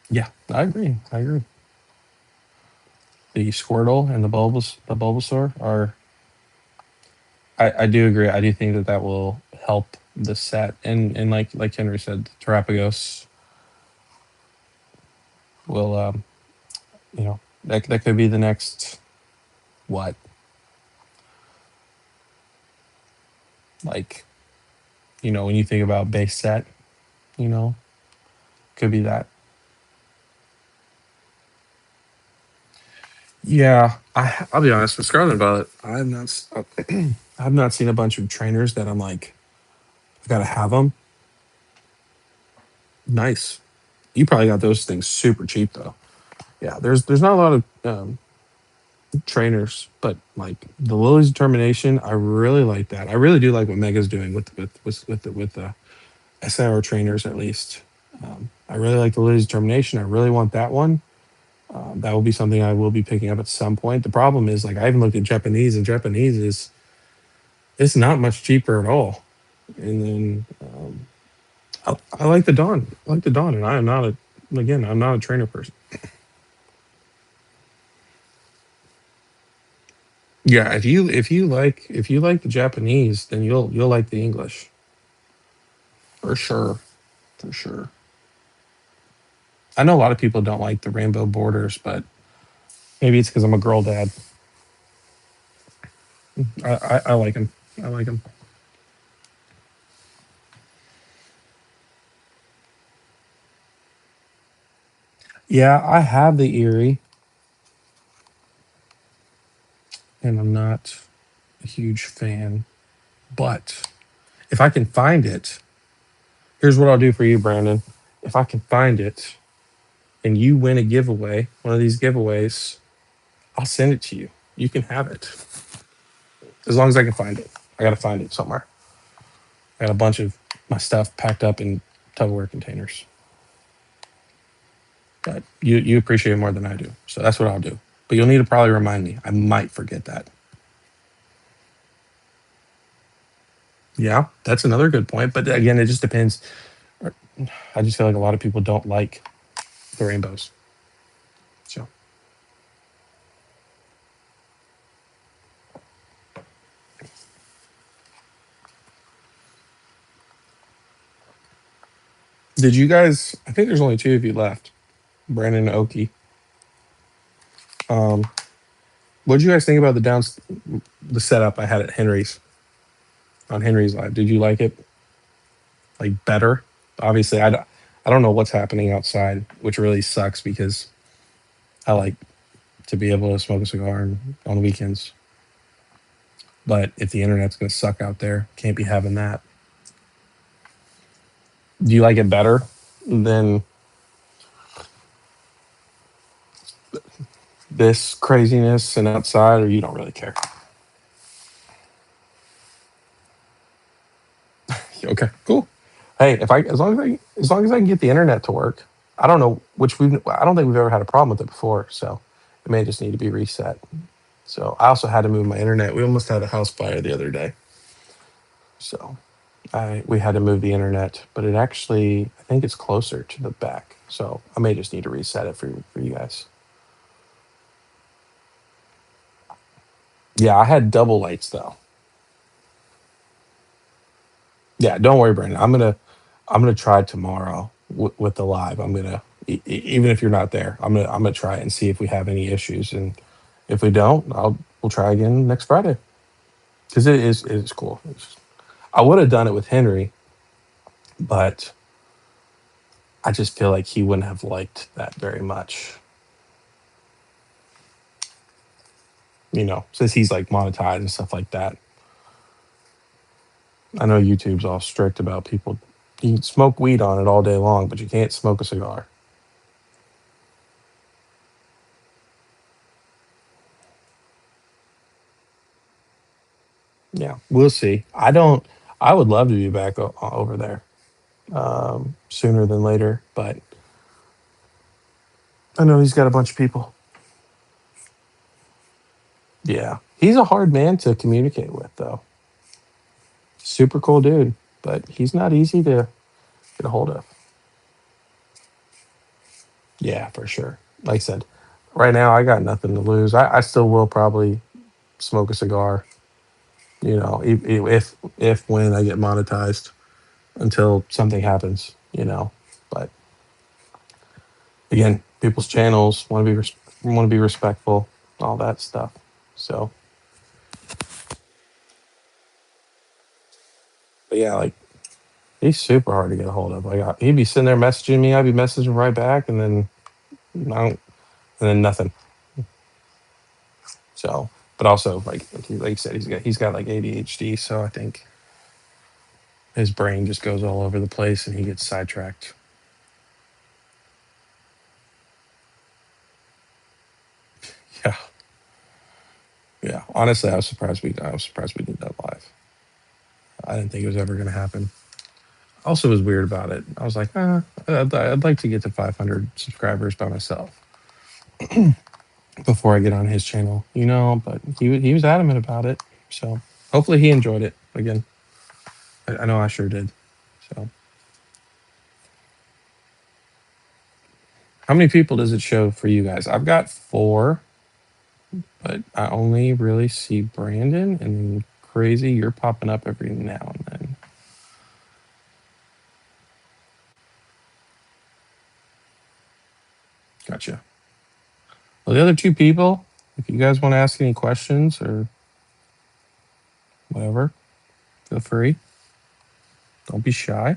Speaker 1: Yeah, I agree. I agree. The Squirtle and the Bulbasaur are. I do agree. I do think that will help the set, and like Henry said, Terapagos will that could be the next what like when you think about base set, you know could be that. Yeah, I'll be honest with Scarlet Violet. I've not seen a bunch of trainers that I'm like I gotta have them. Nice. You probably got those things super cheap though. Yeah, there's not a lot of trainers, but like the Lily's determination, I really like that. I really do like what Mega's doing with the SIR trainers at least. I really like the Lily's determination. I really want that one. That will be something I will be picking up at some point. The problem is like I haven't looked at Japanese, and Japanese is it's not much cheaper at all. And then I like the Dawn. I like the Dawn, and I am not a again. I'm not a trainer person. Yeah, if you like the Japanese, then you'll like the English for sure, for sure. I know a lot of people don't like the rainbow borders, but maybe it's because I'm a girl dad. I like them. I like them. Yeah, I have the Erie, and I'm not a huge fan. But if I can find it, here's what I'll do for you, Brandon. If I can find it, and you win a giveaway, one of these giveaways, I'll send it to you. You can have it as long as I can find it. I gotta find it somewhere. I got a bunch of my stuff packed up in Tupperware containers. But you appreciate it more than I do, so that's what I'll do. But you'll need to probably remind me. I might forget that. Yeah, that's another good point. But again, it just depends. I just feel like a lot of people don't like the rainbows. So, did you guys? I think there's only two of you left. Brandon Oki. Um, what did you guys think about the setup I had at Henry's on Henry's Live? Did you like it like better? Obviously, I don't know what's happening outside, which really sucks because I like to be able to smoke a cigar on the weekends. But if the internet's going to suck out there, can't be having that. Do you like it better than this craziness and outside, or you don't really care? Okay, cool. Hey, if I as long as I can get the internet to work, I don't know I don't think we've ever had a problem with it before, so it may just need to be reset. So I also had to move my internet. We almost had a house fire the other day, so I we had to move the internet, but it actually I think it's closer to the back, so I may just need to reset it for you guys. Yeah, I had double lights though. Yeah, don't worry, Brandon. I'm gonna try tomorrow with the live. I'm gonna even if you're not there, I'm gonna try it and see if we have any issues, and if we don't, we'll try again next Friday because it is cool. I would have done it with Henry, but I just feel like he wouldn't have liked that very much. Since he's like monetized and stuff like that. I know YouTube's all strict about people. You can smoke weed on it all day long, but you can't smoke a cigar. Yeah, we'll see. I don't. I would love to be back over there sooner than later, but I know he's got a bunch of people. Yeah, he's a hard man to communicate with, though. Super cool dude, but he's not easy to get a hold of. Yeah, for sure. Like I said, right now I got nothing to lose. I still will probably smoke a cigar. If when I get monetized until something happens. But again, people's channels want to be respectful, all that stuff. So, but yeah, like he's super hard to get a hold of. Like he'd be sitting there messaging me, I'd be messaging right back, and then I don't, and then nothing. So, but also like you said, he's got like ADHD, so I think his brain just goes all over the place and he gets sidetracked. Yeah, yeah. Honestly, I was surprised we did that live. I didn't think it was ever going to happen. Also, was weird about it. I was like, I'd like to get to 500 subscribers by myself before I get on his channel, But he was adamant about it, so hopefully he enjoyed it. Again, I know I sure did. So, how many people does it show for you guys? I've got four, but I only really see Brandon and Crazy. You're popping up every now and then. Gotcha. Well, the other two people, if you guys want to ask any questions or whatever, feel free. Don't be shy.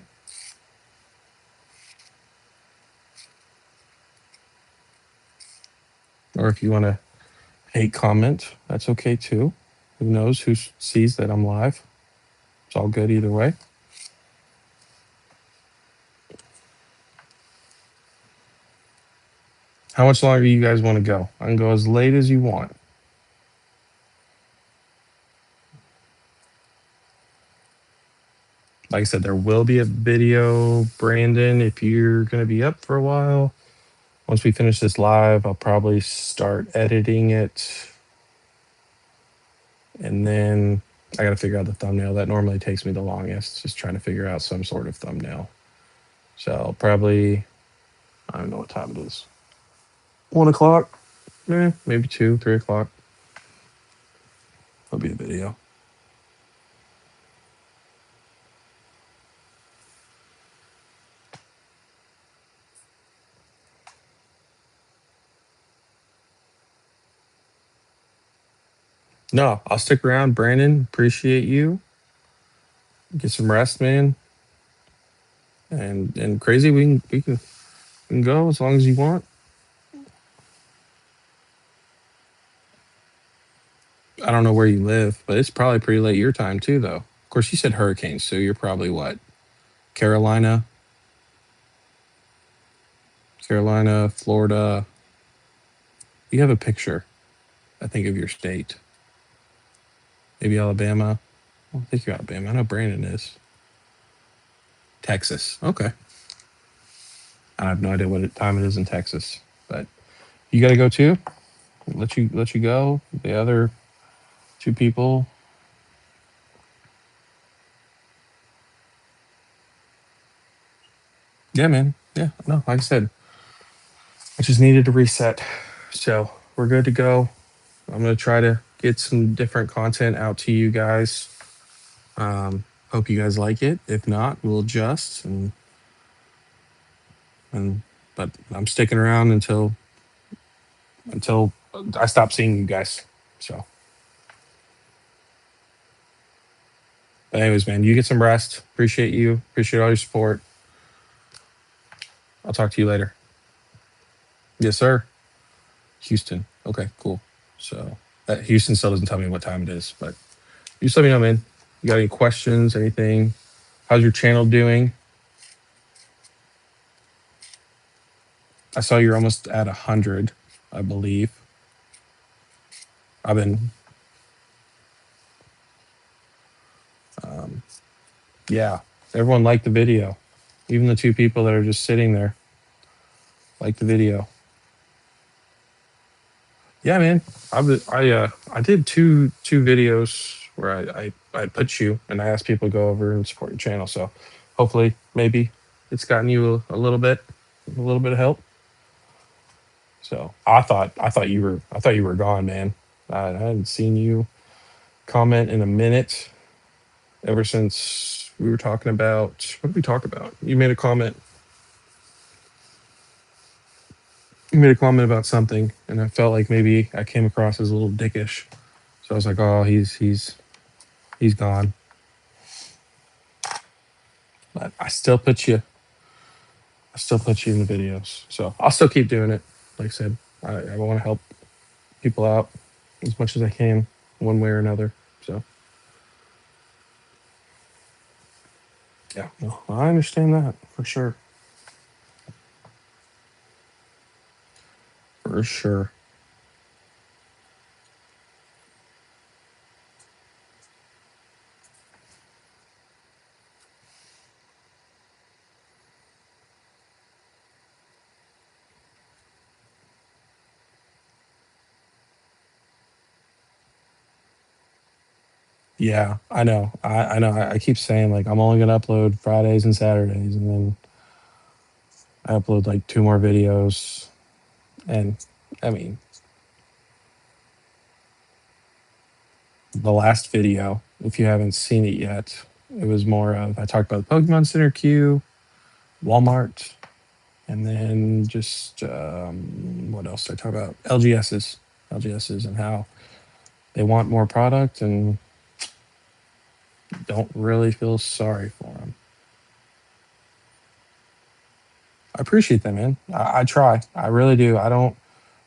Speaker 1: Or if you want to hate comment, that's okay too. Who knows who sees that I'm live? It's all good either way. How much longer you guys want to go? I can go as late as you want. Like I said, there will be a video, Brandon, if you're going to be up for a while. Once we finish this live, I'll probably start editing it. And then I got to figure out the thumbnail. That normally takes me the longest, just trying to figure out some sort of thumbnail. So I'll probably, I don't know what time it is. 1 o'clock, maybe 2, 3 o'clock. That'll be the video. No, I'll stick around. Brandon, appreciate you. Get some rest, man. And crazy, we can go as long as you want. I don't know where you live, but it's probably pretty late your time too, though. Of course, you said hurricanes, so you're probably what? Carolina, Carolina, Florida. You have a picture, I think, of your state. Maybe Alabama. I don't think you're Alabama. I know Brandon is. Texas. Okay. I have no idea what time it is in Texas, but you got to go too. Let you go. The other two people. Yeah, man. Yeah. No, like I said, I just needed to reset. So we're good to go. I'm gonna try to get some different content out to you guys. Hope you guys like it. If not, we'll adjust and but I'm sticking around until I stop seeing you guys. So, but anyways, man, you get some rest. Appreciate you. Appreciate all your support. I'll talk to you later. Yes, sir. Houston. Okay, cool. So Houston still doesn't tell me what time it is, but you just let me know, man. You got any questions? Anything? How's your channel doing? I saw you're almost at 100, I believe. I've been, um, yeah. Everyone liked the video. Even the two people that are just sitting there like the video. Yeah, man. I did two videos where I put you and I asked people to go over and support your channel. So hopefully, maybe it's gotten you a little bit of help. So I thought you were gone, man. I hadn't seen you comment in a minute ever since we were talking about what did we talk about? You made a comment about something, and I felt like maybe I came across as a little dickish. So I was like, oh, he's gone. But I still put you in the videos. So I'll still keep doing it. Like I said, I want to help people out as much as I can, one way or another. So yeah, no, I understand that for sure. For sure. Yeah, I know. I know. I keep saying like I'm only gonna upload Fridays and Saturdays, and then I upload like two more videos. And I mean, the last video, if you haven't seen it yet, it was more of I talked about the Pokemon Center queue, Walmart, and then just what else did I talk about? LGSs, and how they want more product and don't really feel sorry for them. I appreciate that, man. I try. I really do. I don't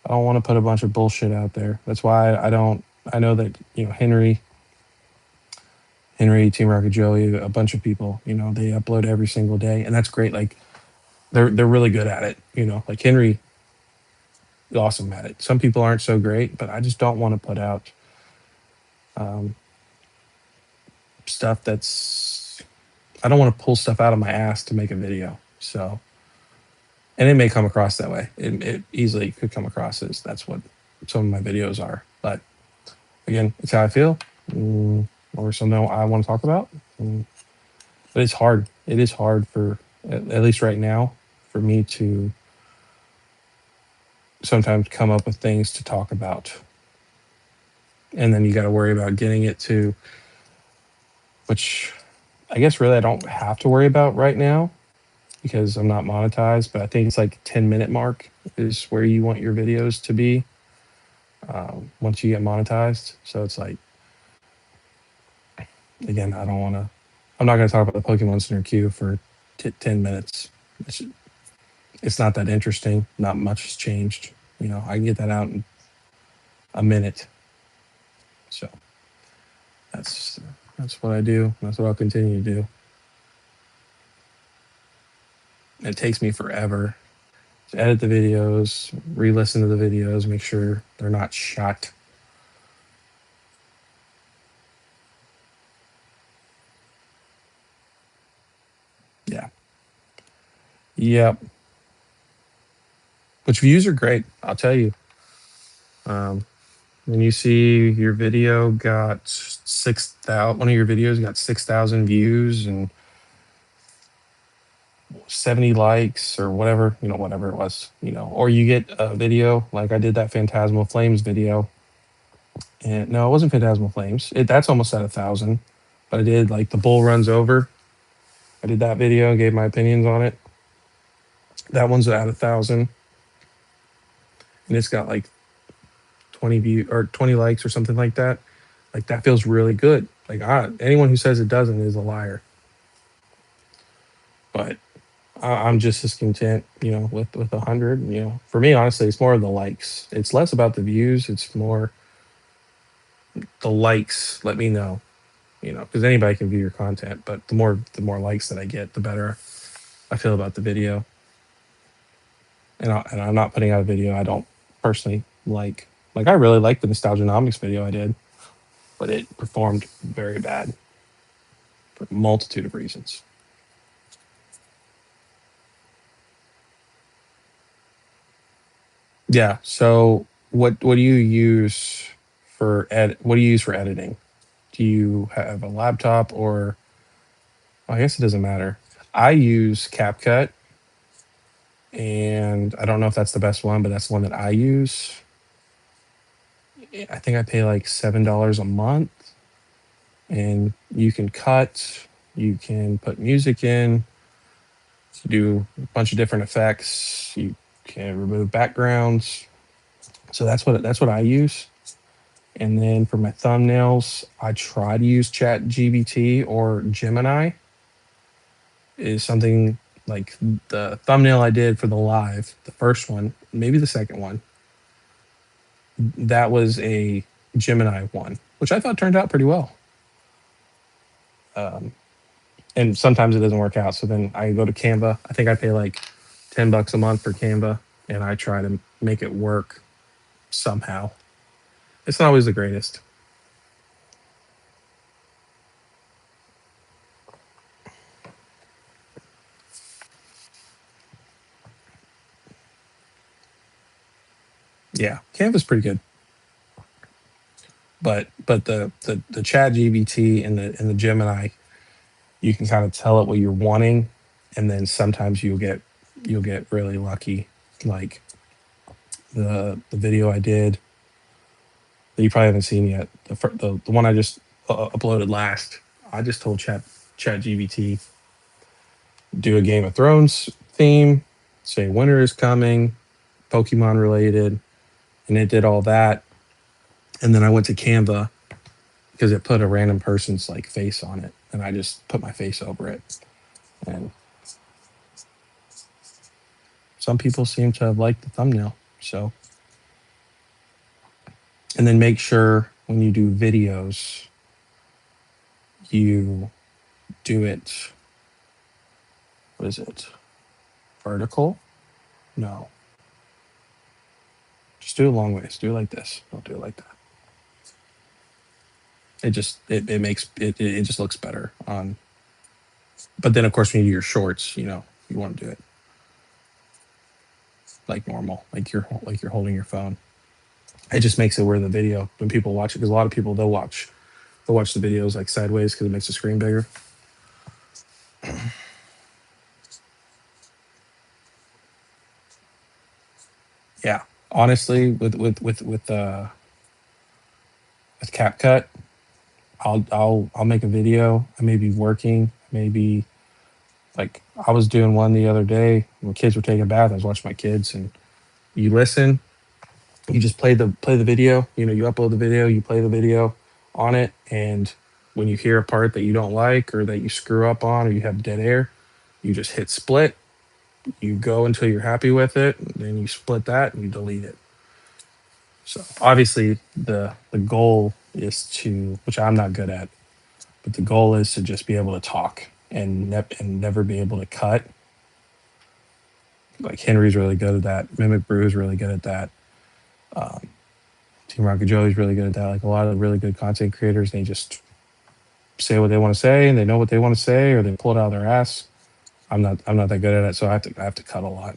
Speaker 1: want to put a bunch of bullshit out there. That's why I don't. I know that Henry, Team Rocket Joey, a bunch of people. They upload every single day, and that's great. Like they're really good at it. Like Henry is awesome at it. Some people aren't so great, but I just don't want to put out um, stuff that's. I don't want to pull stuff out of my ass to make a video. So, and it may come across that way. It easily could come across as that's what some of my videos are. But again, it's how I feel, or something I want to talk about. Mm, but it's hard. It is hard for at least right now for me to sometimes come up with things to talk about, and then you got to worry about getting it to, which I guess really I don't have to worry about right now because I'm not monetized. But I think it's like 10-minute mark is where you want your videos to be. once you get monetized. So it's like, again, I don't want to. I'm not going to talk about the Pokemon Center queue for 10 minutes. It's, it's not that interesting. Not much has changed. I can get that out in a minute. So that's that's what I do. That's what I'll continue to do. It takes me forever to edit the videos, re-listen to the videos, make sure they're not shot. Yeah. Yep. Which views are great. I'll tell you. Um, when you see your video got 6,000, one of your videos got 6,000 views and 70 likes or whatever, whatever it was, or you get a video like I did that Phantasmal Flames video. And no, it wasn't Phantasmal Flames. That's almost at 1,000. But I did like the bull runs over. I did that video and gave my opinions on it. That one's at 1,000, and it's got like 20 view or 20 likes or something like that. Like that feels really good. Like anyone who says it doesn't is a liar. But I'm just as content, with 100. For me, honestly, it's more of the likes. It's less about the views. It's more the likes. Let me know, because anybody can view your content, but the more likes that I get, the better I feel about the video. And I'm not putting out a video I don't personally like. Like I really liked the Nostalgianomics video I did, but it performed very bad for a multitude of reasons. Yeah. So what do you use for what do you use for editing? Do you have a laptop or well, I guess it doesn't matter. I use CapCut and I don't know if that's the best one, but that's the one that I use. I think I pay like $7 a month and you can cut, you can put music in, do a bunch of different effects, you can remove backgrounds. So that's what I use. And then for my thumbnails, I try to use ChatGPT or Gemini. Is something like the thumbnail I did for the live, the first one, maybe the second one. That was a Gemini one, which I thought turned out pretty well. Um, and sometimes it doesn't work out. So then I go to Canva. I think I pay like $10 a month for Canva, and I try to make it work somehow. It's not always the greatest. Yeah, Canva's pretty good, but the Chat GBT and the Gemini, you can kind of tell it what you're wanting, and then sometimes you'll get really lucky. Like the video I did that you probably haven't seen yet, the one I just uploaded last. I just told Chat GBT do a Game of Thrones theme, say winter is coming, Pokemon related, and it did all that. And then I went to Canva because it put a random person's like face on it, and I just put my face over it. And some people seem to have liked the thumbnail. So, and then make sure when you do videos, you do it. What is it? Vertical? No. Just do it long ways. Do it like this. Don't do it like that. It makes it just looks better on. But then of course when you do your shorts, you want to do it like normal, like you're holding your phone. It just makes it where the video when people watch it, because a lot of people they'll watch the videos like sideways because it makes the screen bigger. Yeah, honestly, with CapCut, I'll make a video. I may be working, maybe like I was doing one the other day when kids were taking a bath. I was watching my kids, and you listen, You just play the video. You know, you upload the video, you play the video on it, and when you hear a part that you don't like or that you screw up on or you have dead air, you just hit split. You go until you're happy with it, then you split that and you delete it. So obviously the goal is to, which I'm not good at, but the goal is to just be able to talk and and never be able to cut. Like Henry's really good at that. Mimic Brew is really good at that. Um, Team Rocket Joey's really good at that. Like a lot of really good content creators, they just say what they want to say and they know what they want to say, or they pull it out of their ass. I'm not that good at it, so I have to cut a lot.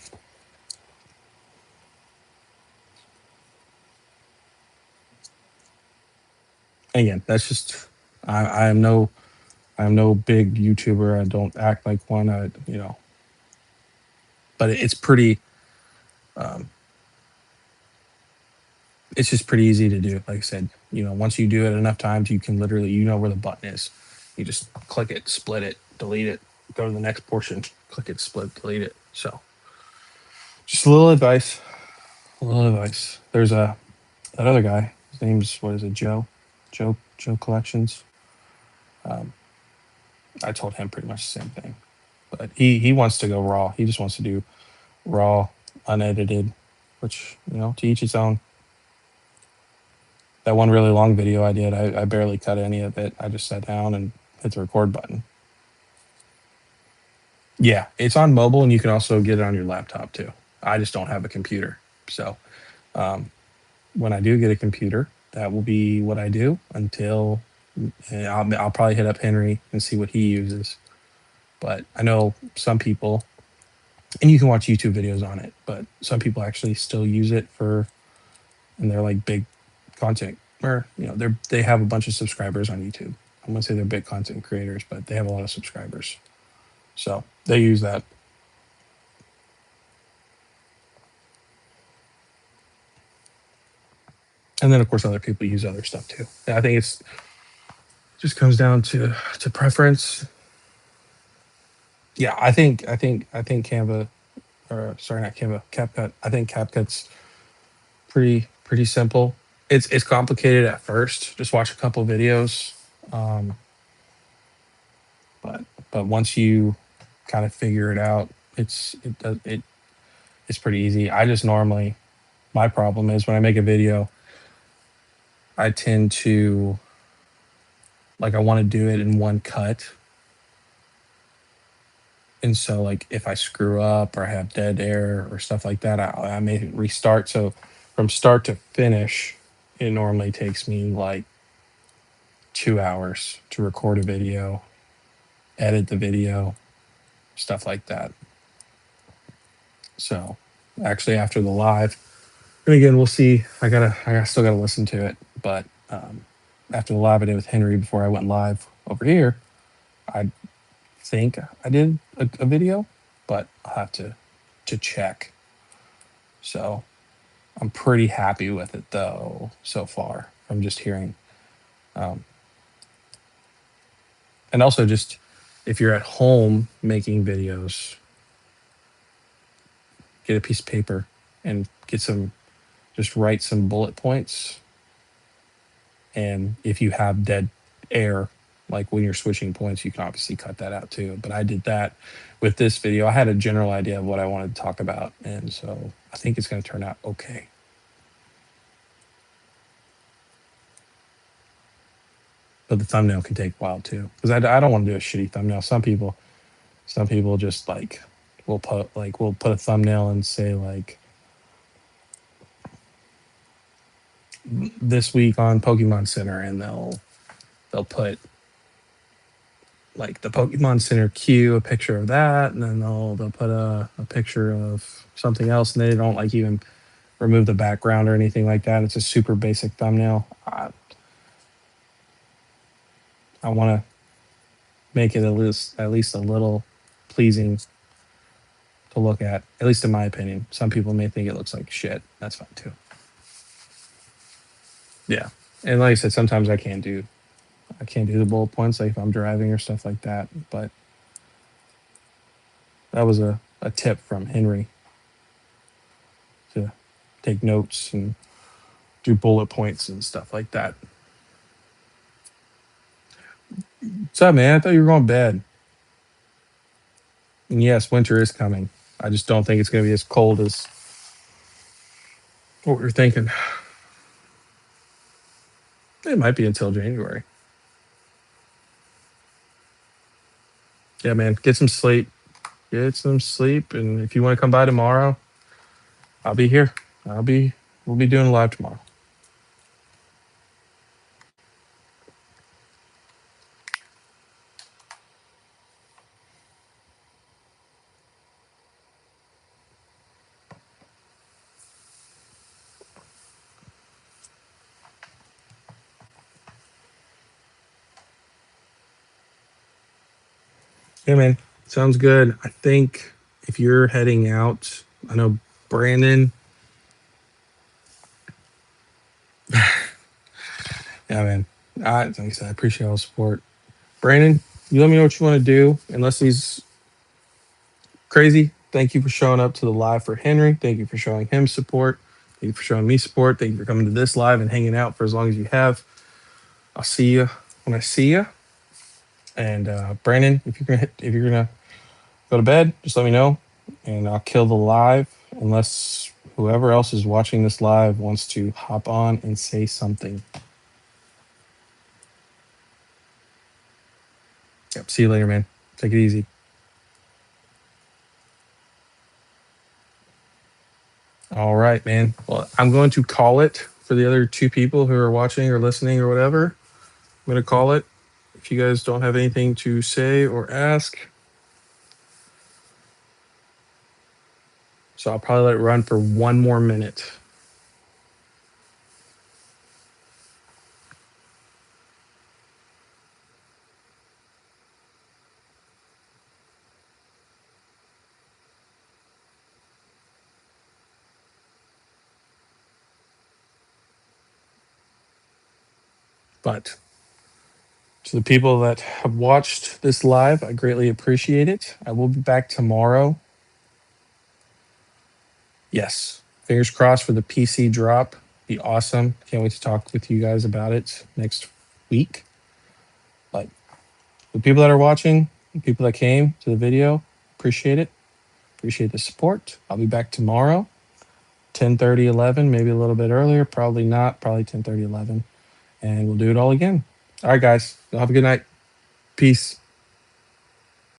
Speaker 1: Again, that's just I am no I'm no big YouTuber. I don't act like one. But it's pretty. Um, it's just pretty easy to do. Like I said, once you do it enough times, you can literally, where the button is. You just click it, split it, delete it, go to the next portion, click it, split, delete it. So, just a little advice. A little advice. There's that other guy. His name's, what is it, Joe? Joe Collections. Um, I told him pretty much the same thing, but he wants to go raw. He just wants to do raw, unedited, which, to each his own. That one really long video I did, I barely cut any of it. I just sat down and hit the record button. Yeah, it's on mobile and you can also get it on your laptop too. I just don't have a computer. So um, when I do get a computer, that will be what I do until I'll probably hit up Henry and see what he uses. But I know some people, and you can watch YouTube videos on it, but some people actually still use it and they're like big content, or they have a bunch of subscribers on YouTube. I'm gonna say they're big content creators, but they have a lot of subscribers, so they use that. And then of course other people use other stuff too. I think it's just comes down to preference. Yeah, I think Canva, or sorry, not Canva, CapCut. I think CapCut's pretty simple. It's complicated at first. Just watch a couple videos, um, but once you kind of figure it out, it's pretty easy. I just normally, my problem is when I make a video, I tend to, like, I want to do it in one cut. And so like if I screw up or I have dead air or stuff like that, I may restart. So from start to finish, it normally takes me like 2 hours to record a video, edit the video, stuff like that. So actually after the live, and again, we'll see. I still gotta listen to it, but after the live I did with Henry before I went live over here, I think I did a video, but I'll have to check. So I'm pretty happy with it though so far from just hearing. Um, and also just if you're at home making videos, get a piece of paper and just write some bullet points. And if you have dead air, like when you're switching points, you can obviously cut that out too. But I did that with this video. I had a general idea of what I wanted to talk about. And so I think it's going to turn out okay. But the thumbnail can take a while too, because I don't want to do a shitty thumbnail. Some people just like we'll put a thumbnail and say like this week on Pokemon Center, and they'll put like the Pokemon Center queue, a picture of that, and then they'll put a picture of something else, and they don't like even remove the background or anything like that. It's a super basic thumbnail. I want to make it at least a little pleasing to look at least in my opinion. Some people may think it looks like shit. That's fine too. Yeah. And like I said, sometimes I can't do the bullet points like if I'm driving or stuff like that. But that was a tip from Henry to take notes and do bullet points and stuff like that. What's up, man? I thought you were going to bed. And yes, winter is coming. I just don't think it's going to be as cold as what we are thinking. It might be until January. Yeah, man. Get some sleep. Get some sleep. And if you want to come by tomorrow, I'll be here. We'll be doing live tomorrow. Yeah, man. Sounds good. I think if you're heading out, I know Brandon. Yeah, man. Like I said, I appreciate all the support. Brandon, you let me know what you want to do. Unless he's crazy, thank you for showing up to the live for Henry. Thank you for showing him support. Thank you for showing me support. Thank you for coming to this live and hanging out for as long as you have. I'll see you when I see you. And Brandon, if you're gonna go to bed, just let me know, and I'll kill the live unless whoever else is watching this live wants to hop on and say something. Yep. See you later, man. Take it easy. All right, man. Well, I'm going to call it for the other two people who are watching or listening or whatever. I'm going to call it. If you guys don't have anything to say or ask, so I'll probably let it run for one more minute. But to the people that have watched this live, I greatly appreciate it. I will be back tomorrow. Yes. Fingers crossed for the PC drop. Be awesome. Can't wait to talk with you guys about it next week. But the people that are watching, the people that came to the video, appreciate it. Appreciate the support. I'll be back tomorrow, 10:30, 11, maybe a little bit earlier. Probably not. Probably 10:30, 11. And we'll do it all again. All right, guys. Y'all have a good night. Peace.